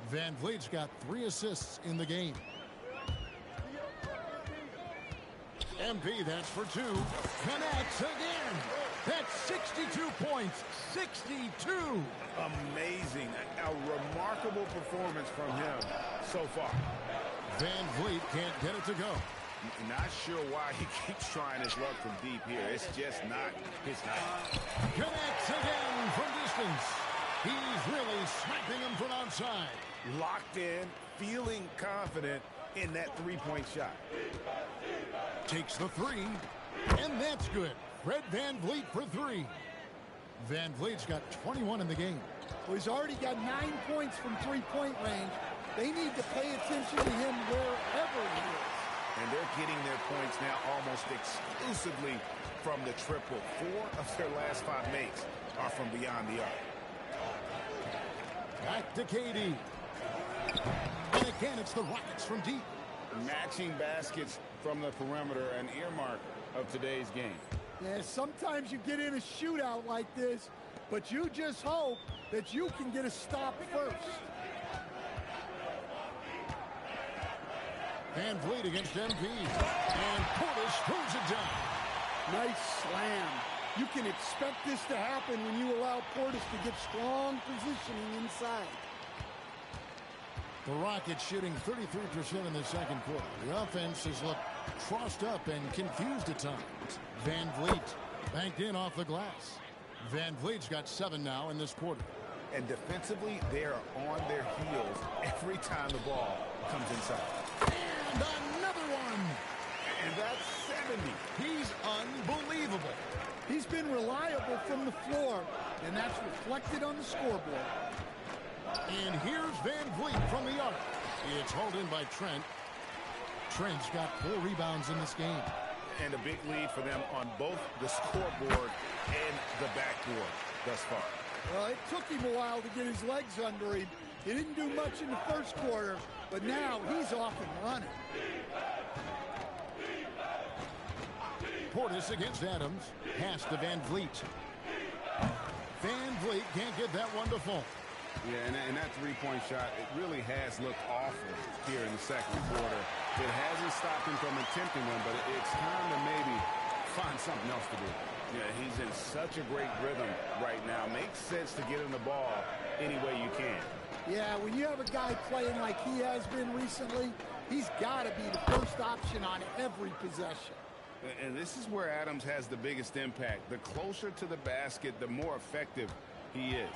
Speaker 11: Van Vliet's got 3 assists in the game. MP, that's for 2. Connects again. That's 62 points. 62.
Speaker 12: Amazing. A remarkable performance from him so far.
Speaker 11: Van Vliet can't get it to go.
Speaker 12: Not sure why he keeps trying his luck from deep here. It's just not his night.
Speaker 11: Connects again from distance. He's really sniping him from outside.
Speaker 12: Locked in, feeling confident in that three-point shot.
Speaker 11: Takes the 3, and that's good. Fred Van Vliet for 3. Van Vliet's got 21 in the game.
Speaker 13: Well, he's already got 9 points from three-point range. They need to pay attention to him wherever he is.
Speaker 12: And they're getting their points now almost exclusively from the triple. 4 of their last 5 makes are from beyond the arc.
Speaker 11: Back to KD. And again, it's the Rockets from deep.
Speaker 12: Matching baskets from the perimeter, an earmark of today's game.
Speaker 13: Yeah, sometimes you get in a shootout like this, but you just hope that you can get a stop first.
Speaker 11: Van Vliet against MP. And Portis throws it down.
Speaker 13: Nice slam. You can expect this to happen when you allow Portis to get strong positioning inside.
Speaker 11: The Rockets shooting 33% in the second quarter. The offense has looked crossed up and confused at times. Van Vliet banked in off the glass. Van Vliet's got 7 now in this quarter.
Speaker 12: And defensively, they are on their heels every time the ball comes inside.
Speaker 11: And another one.
Speaker 12: And that's 70.
Speaker 11: He's unbelievable.
Speaker 13: He's been reliable from the floor, and that's reflected on the scoreboard.
Speaker 11: And here's Van Vliet from the arc. It's hauled in by Trent. Trent's got 4 rebounds in this game.
Speaker 12: And a big lead for them on both the scoreboard and the backboard thus far.
Speaker 13: Well, it took him a while to get his legs under him. He didn't do much in the first quarter, but now he's off and running.
Speaker 11: Portis against Adams. Pass to Van Vliet. Van Vliet can't get that one to fall.
Speaker 12: Yeah, and that three-point shot, it really has looked awful here in the second quarter. It hasn't stopped him from attempting them, but it's time to maybe find something else to do. Yeah, he's in such a great rhythm right now. Makes sense to get him the ball any way you can.
Speaker 13: Yeah, when you have a guy playing like he has been recently, he's got to be the first option on every possession.
Speaker 12: And this is where Adams has the biggest impact. The closer to the basket, the more effective he is.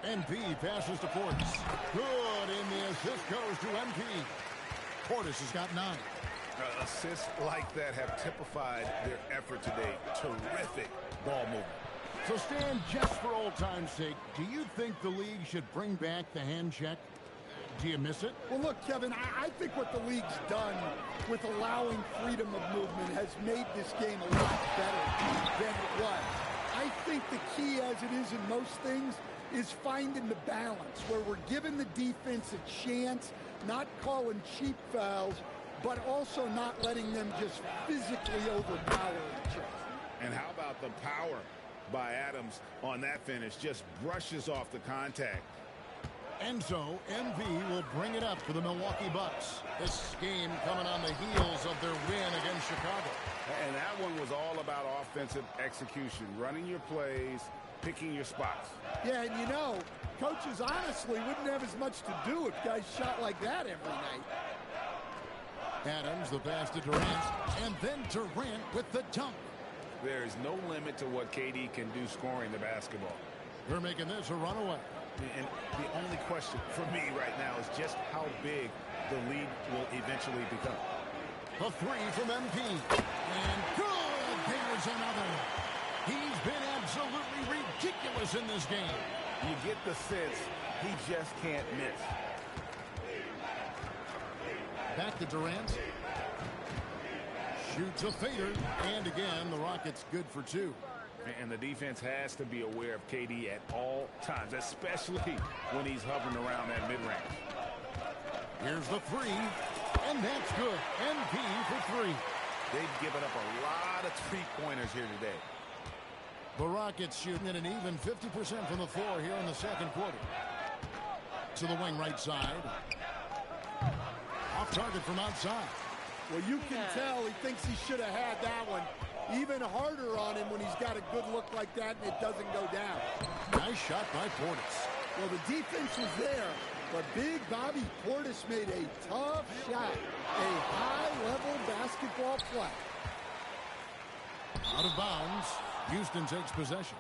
Speaker 11: MP passes to Portis. Good, and the assist goes to MP. Portis has got 9.
Speaker 12: Assists like that have typified their effort today. Terrific ball movement.
Speaker 11: So, Stan, just for old time's sake, do you think the league should bring back the hand check? Do you miss it?
Speaker 13: Well, look, Kevin, I think what the league's done with allowing freedom of movement has made this game a lot better than it was. I think the key, as it is in most things, is finding the balance where we're giving the defense a chance, not calling cheap fouls, but also not letting them just physically overpower each other.
Speaker 12: And how about the power by Adams on that finish? Just brushes off the contact.
Speaker 11: And so, MP will bring it up for the Milwaukee Bucks. This game coming on the heels of their win against Chicago.
Speaker 12: And that one was all about offensive execution, running your plays, picking your spots.
Speaker 13: Yeah, and you know, coaches honestly wouldn't have as much to do if guys shot like that every night.
Speaker 11: Adams, the pass to Durant, and then Durant with the dunk.
Speaker 12: There is no limit to what KD can do scoring the basketball.
Speaker 11: They're making this a runaway.
Speaker 12: And the only question for me right now is just how big the lead will eventually become.
Speaker 11: A three from MP. And good! There's another. He's been absolutely ridiculous in this game.
Speaker 12: You get the sense he just can't miss.
Speaker 11: Back to Durant. Shoots a fader. And again, the Rockets good for two.
Speaker 12: And the defense has to be aware of KD at all times, especially when he's hovering around that mid-range.
Speaker 11: Here's the three. And that's good. MP for three.
Speaker 12: They've given up a lot of three-pointers here today.
Speaker 11: The Rockets shooting at an even 50% from the floor here in the second quarter. To the wing right side. Off target from outside.
Speaker 13: Well, you can tell he thinks he should have had that one. Even harder on him when he's got a good look like that and it doesn't go down.
Speaker 11: Nice shot by Portis.
Speaker 13: Well, the defense was there, but big Bobby Portis made a tough shot. A high-level basketball play.
Speaker 11: Out of bounds. Houston takes possession.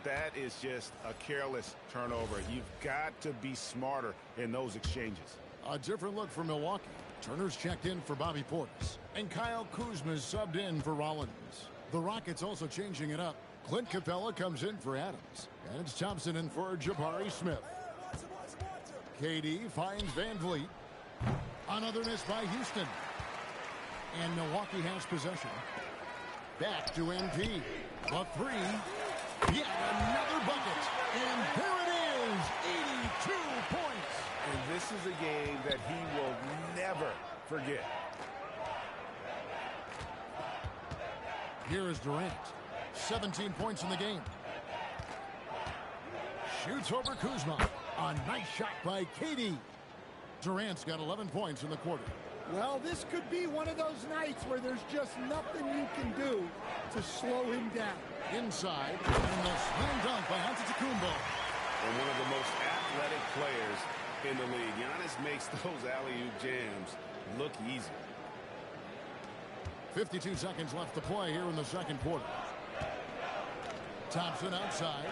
Speaker 12: That is just a careless turnover. You've got to be smarter in those exchanges.
Speaker 11: A different look for Milwaukee. Turner's checked in for Bobby Portis. And Kyle Kuzma's subbed in for Rollins. The Rockets also changing it up. Clint Capella comes in for Adams. And it's Thompson in for Jabari Smith. KD finds Van Vliet. Another miss by Houston. And Milwaukee has possession. Back to MP. The three. Yet another bucket. And there it is. 82 points.
Speaker 12: And this is a game that he will never forget.
Speaker 11: Here is Durant. 17 points in the game. Shoots over Kuzma. A nice shot by KD. Durant's got 11 points in the quarter.
Speaker 13: Well, this could be one of those nights where there's just nothing you can do to slow him down.
Speaker 11: Inside, and the slam dunk by Antetokounmpo.
Speaker 12: And one of the most athletic players in the league. Giannis makes those alley-oop jams look easy.
Speaker 11: 52 seconds left to play here in the second quarter. Thompson outside.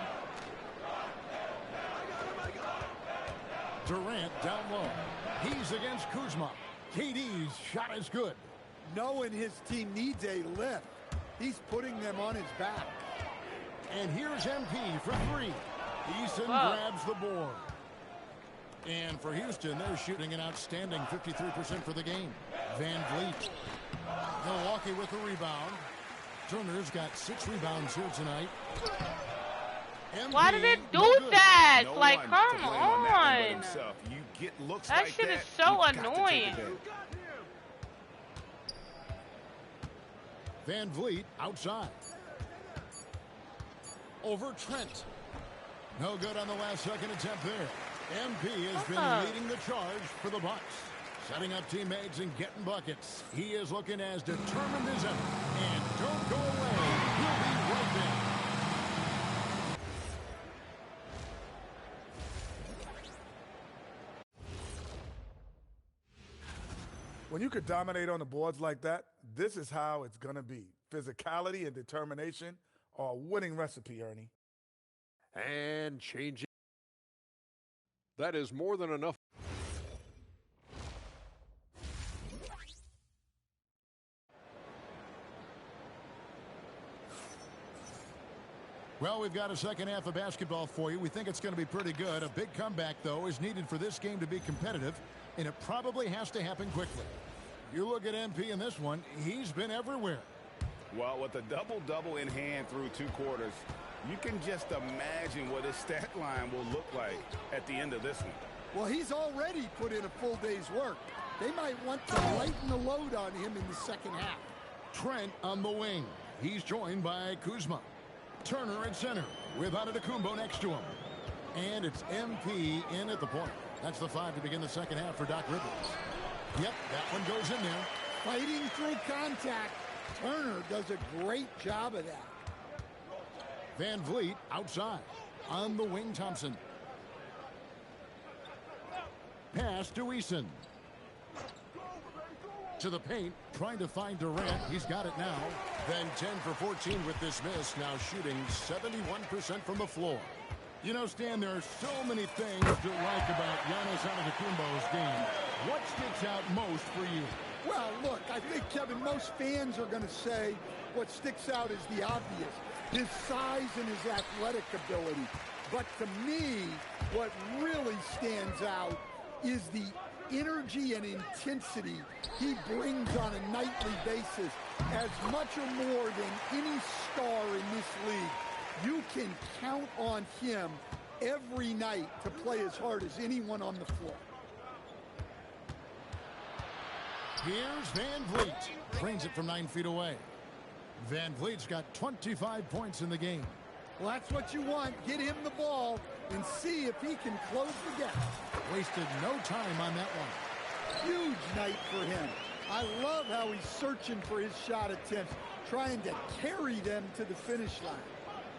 Speaker 11: Durant down low. He's against Kuzma. KD's shot is good.
Speaker 13: Knowing his team needs a lift, he's putting them on his back.
Speaker 11: And here's MP for three. Eason grabs the board. And for Houston, they're shooting an outstanding 53% for the game. Van Vliet. Milwaukee with the rebound. Turner's got 6 rebounds here tonight.
Speaker 2: Why did it do that?
Speaker 12: No
Speaker 2: like, come on.
Speaker 12: You get looks
Speaker 2: that
Speaker 12: like
Speaker 2: shit
Speaker 12: that,
Speaker 2: is so
Speaker 12: annoying.
Speaker 11: Van Vliet outside. Over Trent. No good on the last second attempt there. MP has been leading the charge for the Bucks. Setting up teammates and getting buckets. He is looking as determined as ever. And don't go away. He'll be right there.
Speaker 9: When you could dominate on the boards like that, this is how it's going to be. Physicality and determination are a winning recipe, Ernie.
Speaker 8: And changing. That is more than enough.
Speaker 11: Well, we've got a second half of basketball for you. We think it's going to be pretty good. A big comeback, though, is needed for this game to be competitive, and it probably has to happen quickly. You look at MP in this one, he's been everywhere.
Speaker 12: Well, with a double-double in hand through 2 quarters, you can just imagine what his stat line will look like at the end of this one.
Speaker 13: Well, he's already put in a full day's work. They might want to lighten the load on him in the second half.
Speaker 11: Trent on the wing. He's joined by Kuzma. Turner at center with Antetokounmpo next to him. And it's MP in at the point. That's the 5 to begin the second half for Doc Rivers. Yep, that one goes in there.
Speaker 13: Fighting through contact. Turner does a great job of that.
Speaker 11: Van Vliet outside. On the wing, Thompson. Pass to Eason. To the paint, trying to find Durant. He's got it now. Then 10 for 14 with this miss. Now shooting 71% from the floor. You know, Stan, there are so many things to like about Giannis Antetokounmpo's game. What sticks out most for you?
Speaker 13: Well, look, I think, Kevin, most fans are going to say what sticks out is the obvious. His size and his athletic ability. But to me, what really stands out is the energy and intensity he brings on a nightly basis. As much or more than any star in this league, you can count on him every night to play as hard as anyone on the floor.
Speaker 11: Here's Van Vliet. Brings it from 9 feet away. Van Vliet's got 25 points in the game.
Speaker 13: Well, that's what you want. Get him the ball and see if he can close the gap.
Speaker 11: Wasted no time on that one.
Speaker 13: Huge night for him. I love how he's searching for his shot attempts, trying to carry them to the finish line.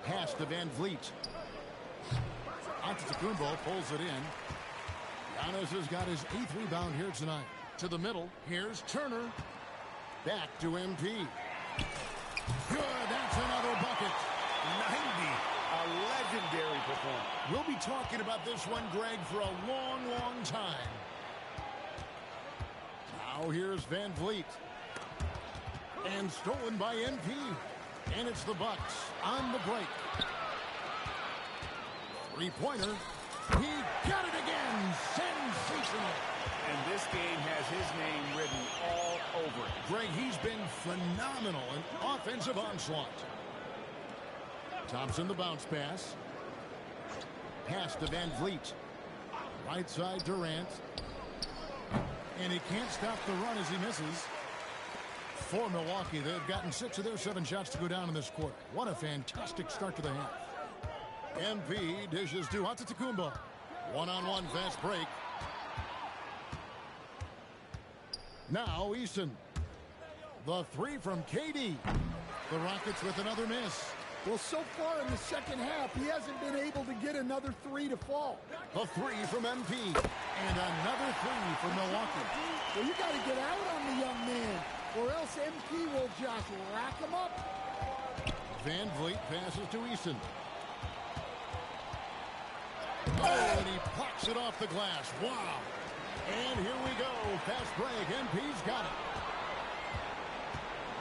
Speaker 11: Pass to Van Vliet. Antetokounmpo pulls it in. Giannis has got his 8th rebound here tonight. To the middle, here's Turner. Back to MP. Good, that's another bucket.
Speaker 12: 90, a legendary performance.
Speaker 11: We'll be talking about this one, Greg, for a long, long time. Now here's Van Vliet. And stolen by NP. And it's the Bucks on the break. Three-pointer. He got it again. Sensational.
Speaker 12: And this game has his name written all over it.
Speaker 11: Greg, he's been phenomenal in offensive onslaught. Thompson, the bounce pass. Pass to Van Vliet. Right side, Durant. And he can't stop the run as he misses. For Milwaukee, they've gotten 6 of their 7 shots to go down in this quarter. What a fantastic start to the half. MP dishes to Antetokounmpo. One-on-one fast break. Now Eason. The 3 from KD. The Rockets with another miss.
Speaker 13: Well, so far in the second half, he hasn't been able to get another 3 to fall.
Speaker 11: The 3 from MP. And another 3 from Milwaukee.
Speaker 13: Well, you got to get out on the young man, or else MP will just rack him up.
Speaker 11: Van Vliet passes to Eason. Oh, and he plucks it off the glass. Wow. And here we go. Fast break. MP's got it.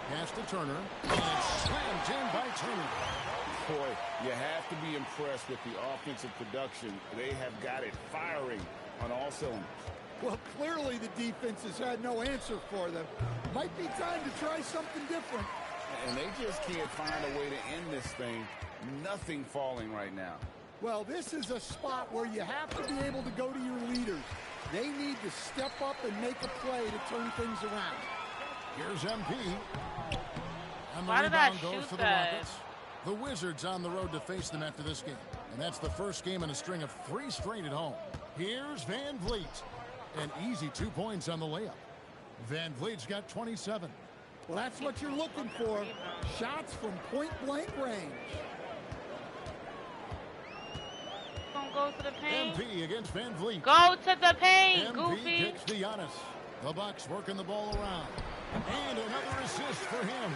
Speaker 11: Pass to Turner. And slammed in by Turner.
Speaker 12: Boy, you have to be impressed with the offensive production. They have got it firing on all cylinders.
Speaker 13: Well, clearly the defense has had no answer for them. Might be time to try something different.
Speaker 12: And they just can't find a way to end this thing. Nothing falling right now.
Speaker 13: Well, this is a spot where you have to be able to go to your leaders. They need to step up and make a play to turn things around.
Speaker 11: Here's MP. And the
Speaker 2: Why did I
Speaker 11: rebound goes
Speaker 2: shoot
Speaker 11: to the
Speaker 2: that?
Speaker 11: Rockets. The Wizards on the road to face them after this game. And that's the first game in a string of 3 straight at home. Here's Van Vliet. An easy 2 points on the layup. Van Vliet's got 27.
Speaker 13: Well, that's what you're looking for. Shots from point-blank range.
Speaker 2: Don't go to the paint.
Speaker 11: MP against Van Vliet.
Speaker 2: Go to the paint,
Speaker 11: MP
Speaker 2: Goofy.
Speaker 11: kicks to Giannis. The Bucks working the ball around. And another assist for him.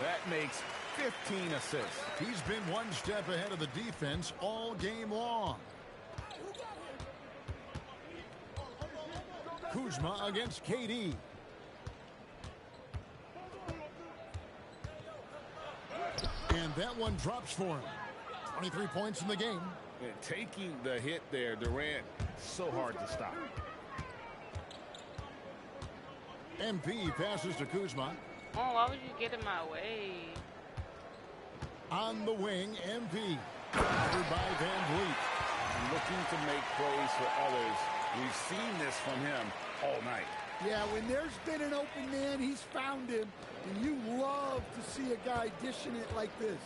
Speaker 12: That makes 15 assists.
Speaker 11: He's been one step ahead of the defense all game long. Kuzma against KD. And that one drops for him. 23 points in the game.
Speaker 12: And taking the hit there, Durant, so hard to stop.
Speaker 11: MP passes to Kuzma.
Speaker 2: Oh, why would you get in my way?
Speaker 11: On the wing, MP. Covered by Van Vliet.
Speaker 12: Looking to make plays for others. We've seen this from him all night.
Speaker 13: Yeah, when there's been an open man, he's found him. And you love to see a guy dishing it like this.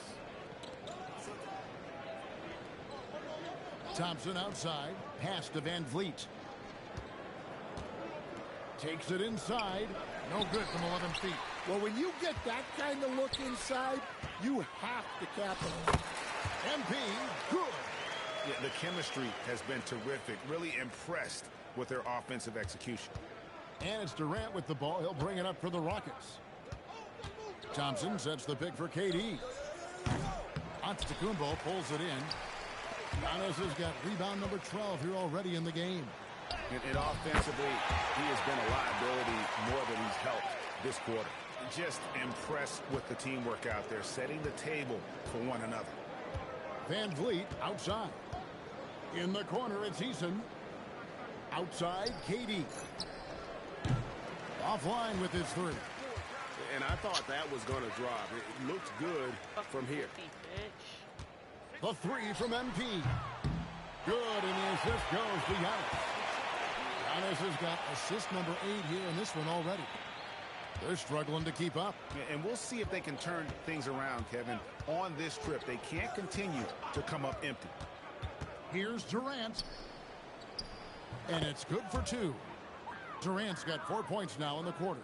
Speaker 11: Thompson outside. Pass to Van Vliet. Takes it inside. No good from 11 feet.
Speaker 13: Well, when you get that kind of look inside, you have to capitalize.
Speaker 11: MP, good.
Speaker 12: Yeah, the chemistry has been terrific. Really impressed with their offensive execution.
Speaker 11: And it's Durant with the ball. He'll bring it up for the Rockets. Thompson sets the pick for KD. Antetokounmpo pulls it in. Giannis has got rebound number 12 here already in the game.
Speaker 12: And offensively, he has been a liability more than he's helped this quarter. Just impressed with the teamwork out there, setting the table for one another.
Speaker 11: Van Vliet outside. In the corner, it's Eason. Outside, KD. Offline with his three.
Speaker 12: And I thought that was going to drop. It looked good from here.
Speaker 11: The three from MP. Good, and the assist goes to Giannis. Giannis has got assist number 8 here in this one already. They're struggling to keep up.
Speaker 12: And we'll see if they can turn things around, Kevin. On this trip, they can't continue to come up empty.
Speaker 11: Here's Durant. And it's good for 2. Durant's got 4 points now in the quarter.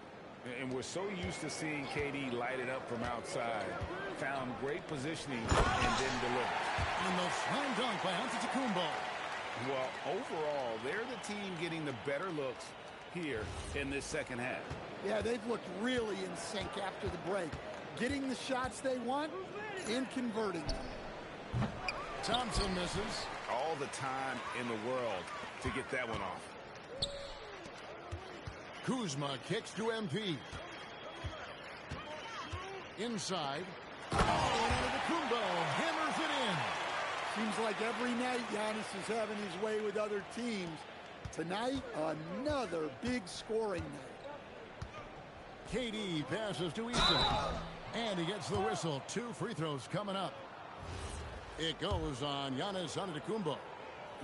Speaker 12: And we're so used to seeing KD light it up from outside. Found great positioning and didn't deliver.
Speaker 11: And the slam dunk by Antetokounmpo.
Speaker 12: Well, overall, they're the team getting the better looks here in this second half.
Speaker 13: Yeah, they've looked really in sync after the break. Getting the shots they want and converting them.
Speaker 11: Thompson misses.
Speaker 12: All the time in the world to get that one off.
Speaker 11: Kuzma kicks to MP. Inside. Oh, and Antetokounmpo hammers it in.
Speaker 13: Seems like every night Giannis is having his way with other teams. Tonight, another big scoring night.
Speaker 11: KD passes to Eason. And he gets the whistle. 2 free throws coming up. It goes on Giannis Antetokounmpo.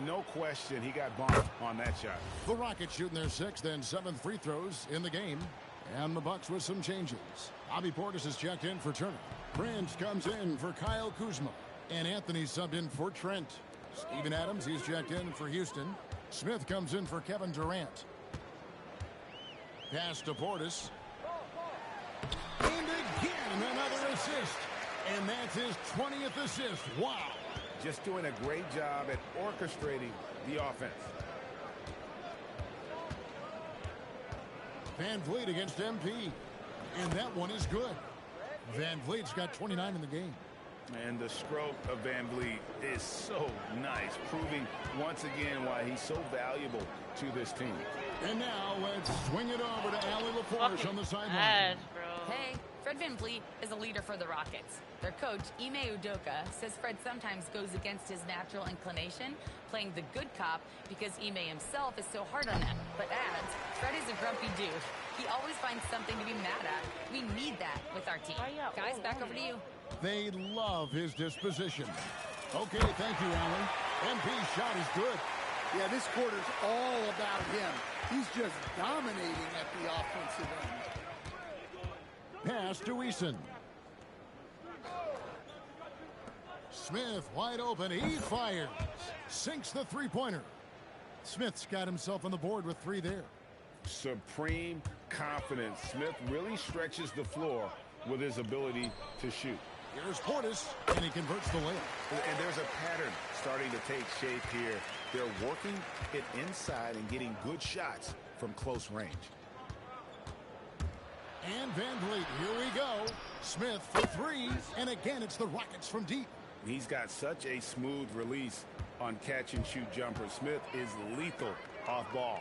Speaker 12: No question, he got bumped on that shot.
Speaker 11: The Rockets shooting their 6th and 7th free throws in the game. And the Bucks with some changes. Bobby Portis is checked in for Turner. Prince comes in for Kyle Kuzma. And Anthony subbed in for Trent. Steven Adams, he's checked in for Houston. Smith comes in for Kevin Durant. Pass to Portis. And again, another assist. And that's his 20th assist. Wow.
Speaker 12: Just doing a great job at orchestrating the offense.
Speaker 11: Van Vliet against MP. And that one is good. Van Vliet's got 29 in the game.
Speaker 12: And the stroke of Van Vliet is so nice, proving once again why he's so valuable to this team.
Speaker 11: And now let's swing it over to Allie LaForge on the sideline.
Speaker 7: Hey, Fred VanVleet is a leader for the Rockets. Their coach, Ime Udoka, says Fred sometimes goes against his natural inclination, playing the good cop because Ime himself is so hard on them. But adds, Fred is a grumpy dude. He always finds something to be mad at. We need that with our team. Guys, back over to you.
Speaker 11: They love his disposition. Okay, thank you, Allen. MP's shot is good.
Speaker 13: Yeah, this quarter's all about him. He's just dominating at the offensive end.
Speaker 11: Pass to Eason. Smith wide open. He fires. Sinks the three-pointer. Smith's got himself on the board with 3 there.
Speaker 12: Supreme confidence. Smith really stretches the floor with his ability to shoot.
Speaker 11: Here's Portis, and he converts the layup.
Speaker 12: And there's a pattern starting to take shape here. They're working it inside and getting good shots from close range.
Speaker 11: And VanVleet, here we go. Smith for 3, and again it's the Rockets from deep.
Speaker 12: He's got such a smooth release on catch-and-shoot jumpers. Smith is lethal off ball.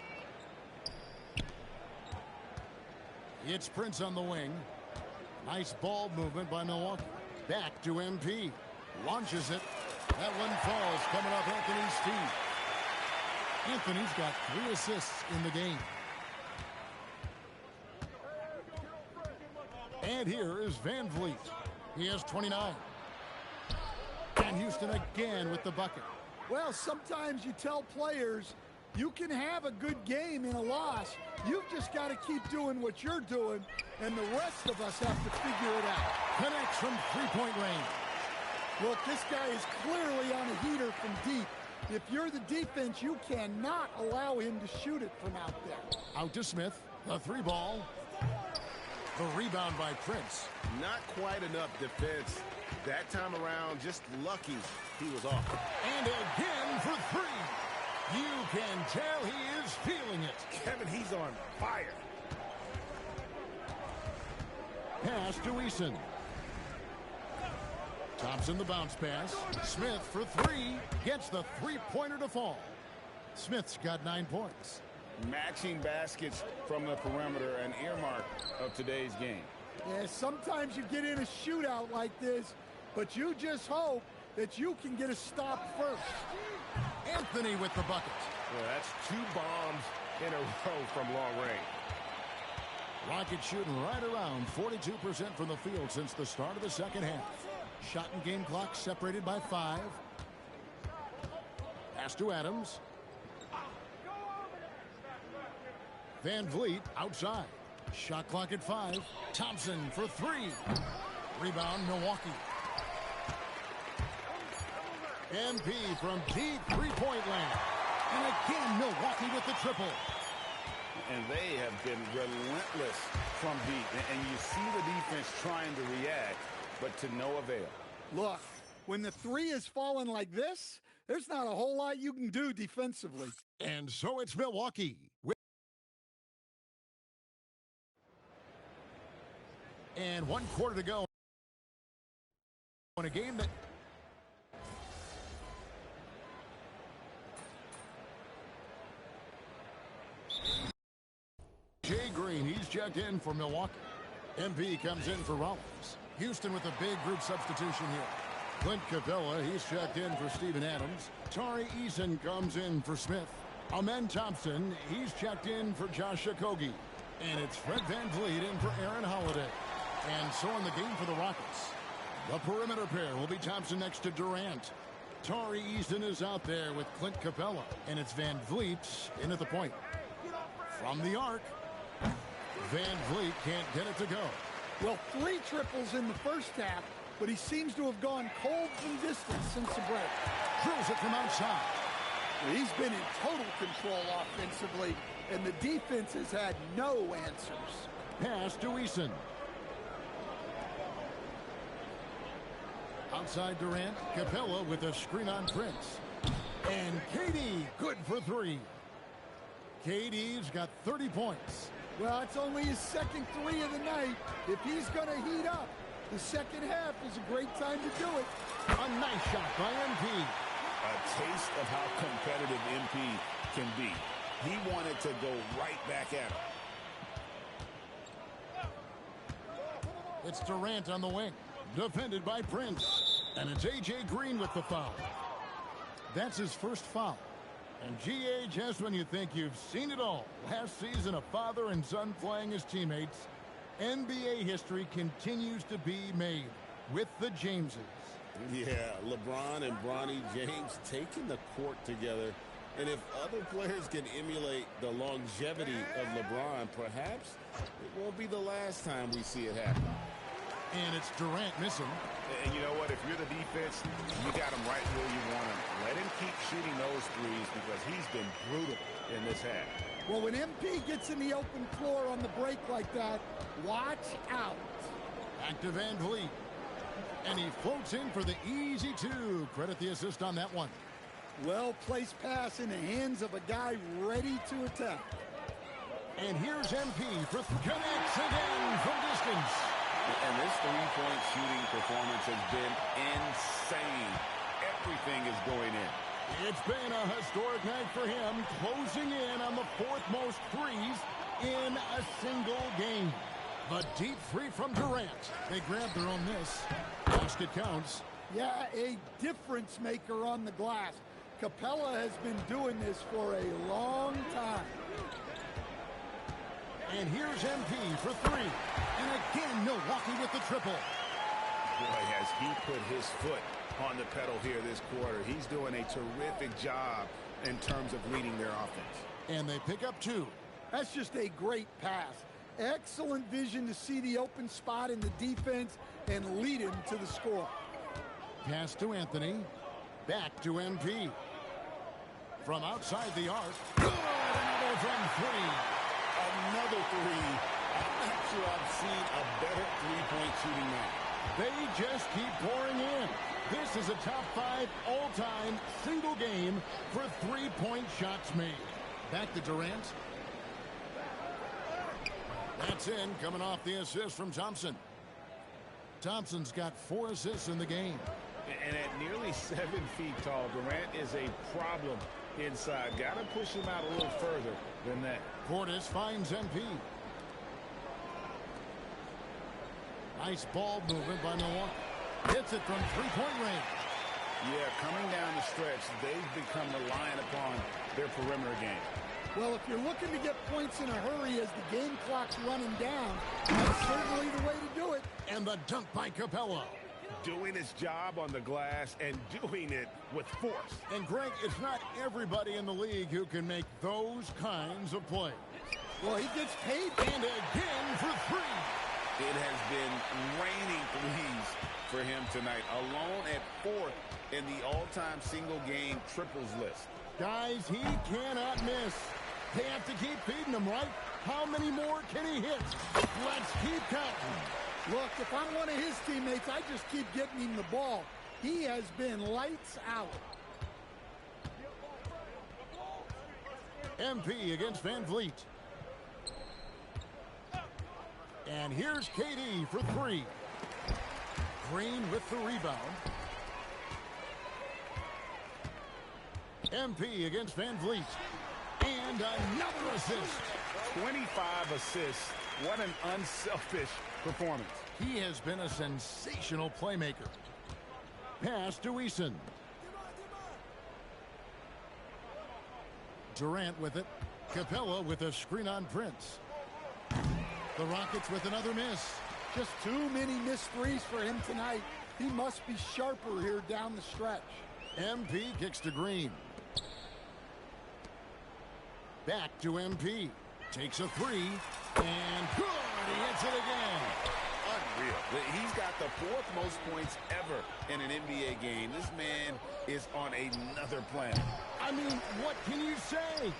Speaker 11: It's Prince on the wing. Nice ball movement by Milwaukee. Back to MP. Launches it. That one falls. Coming up, Anthony's Steve. Anthony's got 3 assists in the game. And here is VanVleet. He has 29. And Houston again with the bucket.
Speaker 13: Well, sometimes you tell players you can have a good game in a loss. You've just got to keep doing what you're doing, and the rest of us have to figure it out.
Speaker 11: Connects from three-point range.
Speaker 13: Look, this guy is clearly on a heater from deep. If you're the defense, you cannot allow him to shoot it from out there.
Speaker 11: Out to Smith. The 3-ball. The rebound by Prince.
Speaker 12: Not quite enough defense That time around, just lucky he was off.
Speaker 11: And again for three. You can tell he is feeling it.
Speaker 12: Kevin, he's on fire.
Speaker 11: Pass to Eason. Thompson the bounce pass. Smith for three. Gets the three-pointer to fall. Smith's got 9 points.
Speaker 12: Matching baskets from the perimeter, an earmark of today's game.
Speaker 13: Yeah, sometimes you get in a shootout like this, but you just hope that you can get a stop first.
Speaker 11: Anthony with the bucket.
Speaker 12: Well, that's 2 bombs in a row from long range.
Speaker 11: Rockets shooting right around 42% from the field since the start of the second half. Shot and game clock separated by 5. Pass to Adams. Van Vliet outside. Shot clock at 5. Thompson for 3. Rebound, Milwaukee. MP from deep three-point land. And again, Milwaukee with the triple.
Speaker 12: And they have been relentless from deep. And you see the defense trying to react, but to no avail.
Speaker 13: Look, when the three is falling like this, there's not a whole lot you can do defensively.
Speaker 11: And so it's Milwaukee. And 1 quarter to go in a game that Jay Green, he's checked in for Milwaukee. MP comes in for Rollins. Houston with a big group substitution here. 𝐞𝐞𝐲, he's checked in for Steven Adams. Tari Eason comes in for Smith. Amen Thompson, he's checked in for Josh Okogie. And it's Fred Van Vliet in for Aaron Holiday. And so in the game for the Rockets, the perimeter pair will be Thompson next to Durant. Tari Eason is out there with 𝐞𝐞𝐲. And it's Van Vliet in at the point. From the arc, Van Vliet can't get it to go.
Speaker 13: Well, 3 triples in the first half, but he seems to have gone cold from distance since the break.
Speaker 11: Drills it from outside.
Speaker 13: He's been in total control offensively, and the defense has had no answers.
Speaker 11: Pass to Eason. Outside Durant, Capella with a screen on Prince. And KD, good for 3. KD's got 30 points.
Speaker 13: Well, it's only his second 3 of the night. If he's going to heat up, the second half is a great time to do it.
Speaker 11: A nice shot by MP.
Speaker 12: A taste of how competitive MP can be. He wanted to go right back at him.
Speaker 11: It's Durant on the wing. Defended by Prince. And it's A.J. Green with the foul. That's his first foul. And GA, just when you think you've seen it all. Last season, a father and son playing as teammates. NBA history continues to be made with the Jameses.
Speaker 12: Yeah, LeBron and Bronny James taking the court together. And if other players can emulate the longevity of LeBron, perhaps it won't be the last time we see it happen.
Speaker 11: And it's Durant missing.
Speaker 12: And you know what? If you're the defense, you got him right where you want him. Let him keep shooting those threes because he's been brutal in this half.
Speaker 13: Well, when MP gets in the open floor on the break like that, watch out.
Speaker 11: Back to Van Vliet. And he floats in for the easy 2. Credit the assist on that one.
Speaker 13: Well-placed pass in the hands of a guy ready to attack.
Speaker 11: And here's MP for connects again from distance.
Speaker 12: And this three-point shooting performance has been insane. Everything is going in.
Speaker 11: It's been a historic night for him, closing in on the 4th most threes in a single game. The deep 3 from Durant. They grabbed their own miss. Basket counts.
Speaker 13: Yeah, a difference maker on the glass. Capella has been doing this for a long time.
Speaker 11: And here's MP for 3. And again, Milwaukee with the triple.
Speaker 12: Boy, has he put his foot on the pedal here this quarter. He's doing a terrific job in terms of leading their offense.
Speaker 11: And they pick up 2.
Speaker 13: That's just a great pass. Excellent vision to see the open spot in the defense and lead him to the score.
Speaker 11: Pass to Anthony. Back to MP. From outside the arc. Good! Another from 3.
Speaker 12: Another 3. I'm not sure I've seen a better three-point shooting man.
Speaker 11: They just keep pouring in. This is a top 5 all-time single game for three-point shots made.
Speaker 13: Back to Durant.
Speaker 11: That's in, coming off the assist from Thompson. Thompson's got 4 assists in the game.
Speaker 12: And at nearly 7 feet tall, Durant is a problem inside. Got to push him out a little further than that.
Speaker 11: Portis finds MP. Nice ball movement by Milwaukee. Hits it from three-point range.
Speaker 12: Yeah, coming down the stretch, they've become reliant upon their perimeter game.
Speaker 13: Well, if you're looking to get points in a hurry as the game clock's running down, that's certainly the way to do it.
Speaker 11: And the dunk by Capella.
Speaker 12: Doing his job on the glass and doing it with force.
Speaker 11: And Greg, it's not everybody in the league who can make those kinds of plays.
Speaker 13: Well, he gets paid.
Speaker 11: And again for 3.
Speaker 12: It has been raining threes for him tonight, alone at 4th in the all-time single-game triples list.
Speaker 11: Guys, he cannot miss. They have to keep feeding him, right? How many more can he hit? Let's keep counting.
Speaker 13: Look, if I'm one of his teammates, I just keep getting him the ball. He has been lights out.
Speaker 11: MP against Van Vliet. And here's KD for 3. Green with the rebound. MP against Van Vliet. And another assist.
Speaker 12: 25 assists. What an unselfish performance.
Speaker 11: He has been a sensational playmaker. Pass to Eason. Durant with it. Capella with a screen on Prince. The Rockets with another miss.
Speaker 13: Just too many missed threes for him tonight. He must be sharper here down the stretch.
Speaker 11: MP kicks to Green. Back to MP. Takes a 3. And good. He hits it again.
Speaker 12: Unreal. He's got the 4th most points ever in an NBA game. This man is on another planet.
Speaker 11: I mean, what can you say?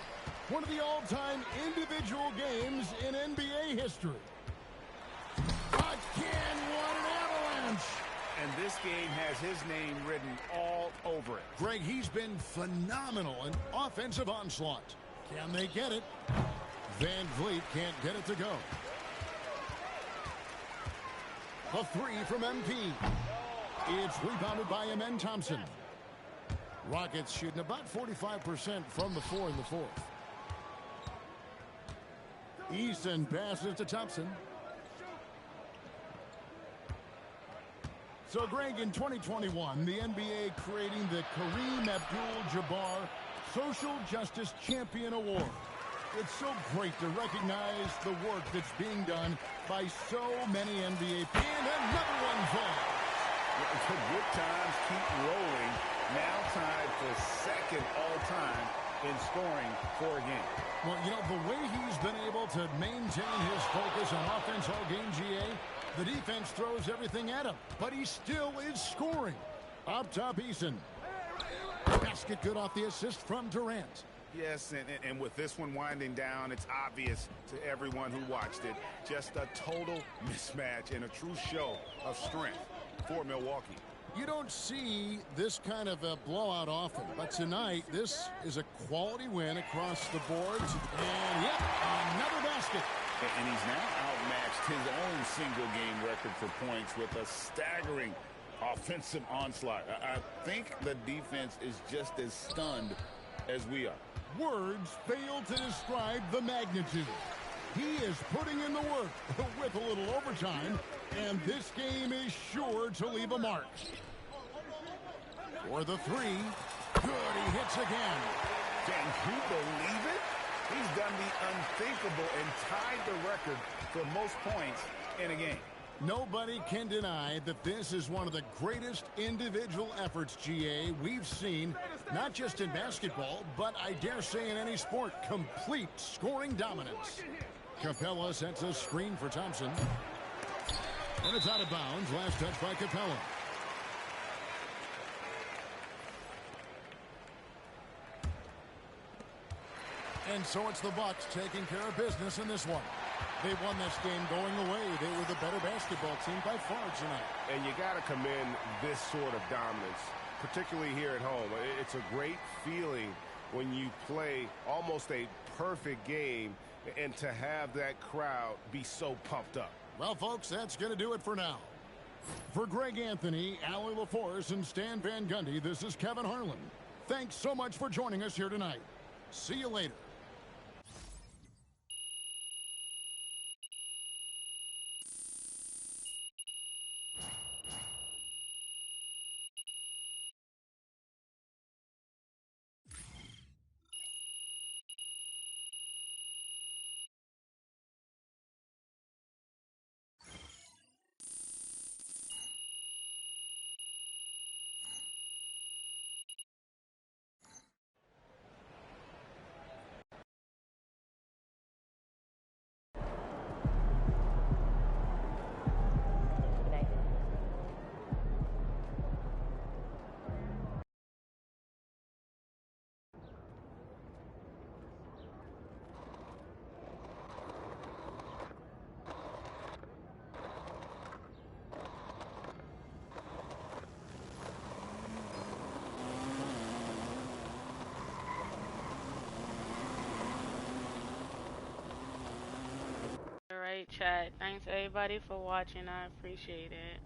Speaker 11: One of the all-time individual games in NBA history. Again, what an avalanche!
Speaker 12: And this game has his name written all over it.
Speaker 11: Greg, he's been phenomenal in offensive onslaught. Can they get it? Van Vliet can't get it to go. A 3 from MP. It's rebounded by Amen Thompson. Rockets shooting about 45% from the 4 in the 4th. Eason passes to Thompson. So, Greg, in 2021, the NBA creating the Kareem Abdul-Jabbar Social Justice Champion Award. It's so great to recognize the work that's being done by so many NBA. And another one falls.
Speaker 12: The good times keep rolling. Now tied for 2nd all-time in scoring for a game.
Speaker 11: Well, you know, the way he's been able to maintain his focus on offense all game, GA, the defense throws everything at him, but he still is scoring. Up top, Eason. Basket good off the assist from Durant.
Speaker 12: Yes, and with this one winding down, it's obvious to everyone who watched it. Just a total mismatch and a true show of strength for Milwaukee.
Speaker 11: You don't see this kind of a blowout often, but tonight this is a quality win across the boards. And yep, another basket.
Speaker 12: And he's now outmatched his own single-game record for points with a staggering offensive onslaught. I think the defense is just as stunned as we are.
Speaker 11: Words fail to describe the magnitude. He is putting in the work with a little overtime, and this game is sure to leave a mark. For the 3, good, he hits again.
Speaker 12: Can you believe it? He's done the unthinkable and tied the record for most points in a game.
Speaker 11: Nobody can deny that this is one of the greatest individual efforts, GA, we've seen, not just in basketball, but I dare say in any sport. Complete scoring dominance. Capella sets a screen for Thompson. And it's out of bounds. Last touch by Capella. And so it's the Bucks taking care of business in this one. They won this game going away. They were the better basketball team by far tonight.
Speaker 3: And you got to commend this sort of dominance, particularly here at home. It's a great feeling when you play almost a perfect game and to have that crowd be so pumped up.
Speaker 11: Well, folks, that's going to do it for now. For Greg Anthony, Allie LaForce, and Stan Van Gundy, this is Kevin Harlan. Thanks so much for joining us here tonight. See you later.
Speaker 2: Alright, chat. Thanks everybody for watching. I appreciate it.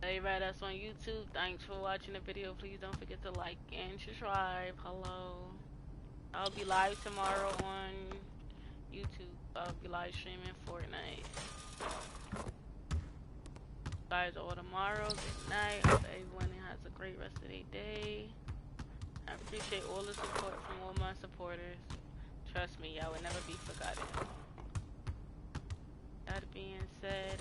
Speaker 2: Everybody that's on YouTube, thanks for watching the video. Please don't forget to like and subscribe. Hello. I'll be live tomorrow on YouTube. I'll be live streaming Fortnite. Guys, all tomorrow. Good night. I hope everyone has a great rest of their day. I appreciate all the support from all my supporters. Trust me, y'all will never be forgotten. That being said,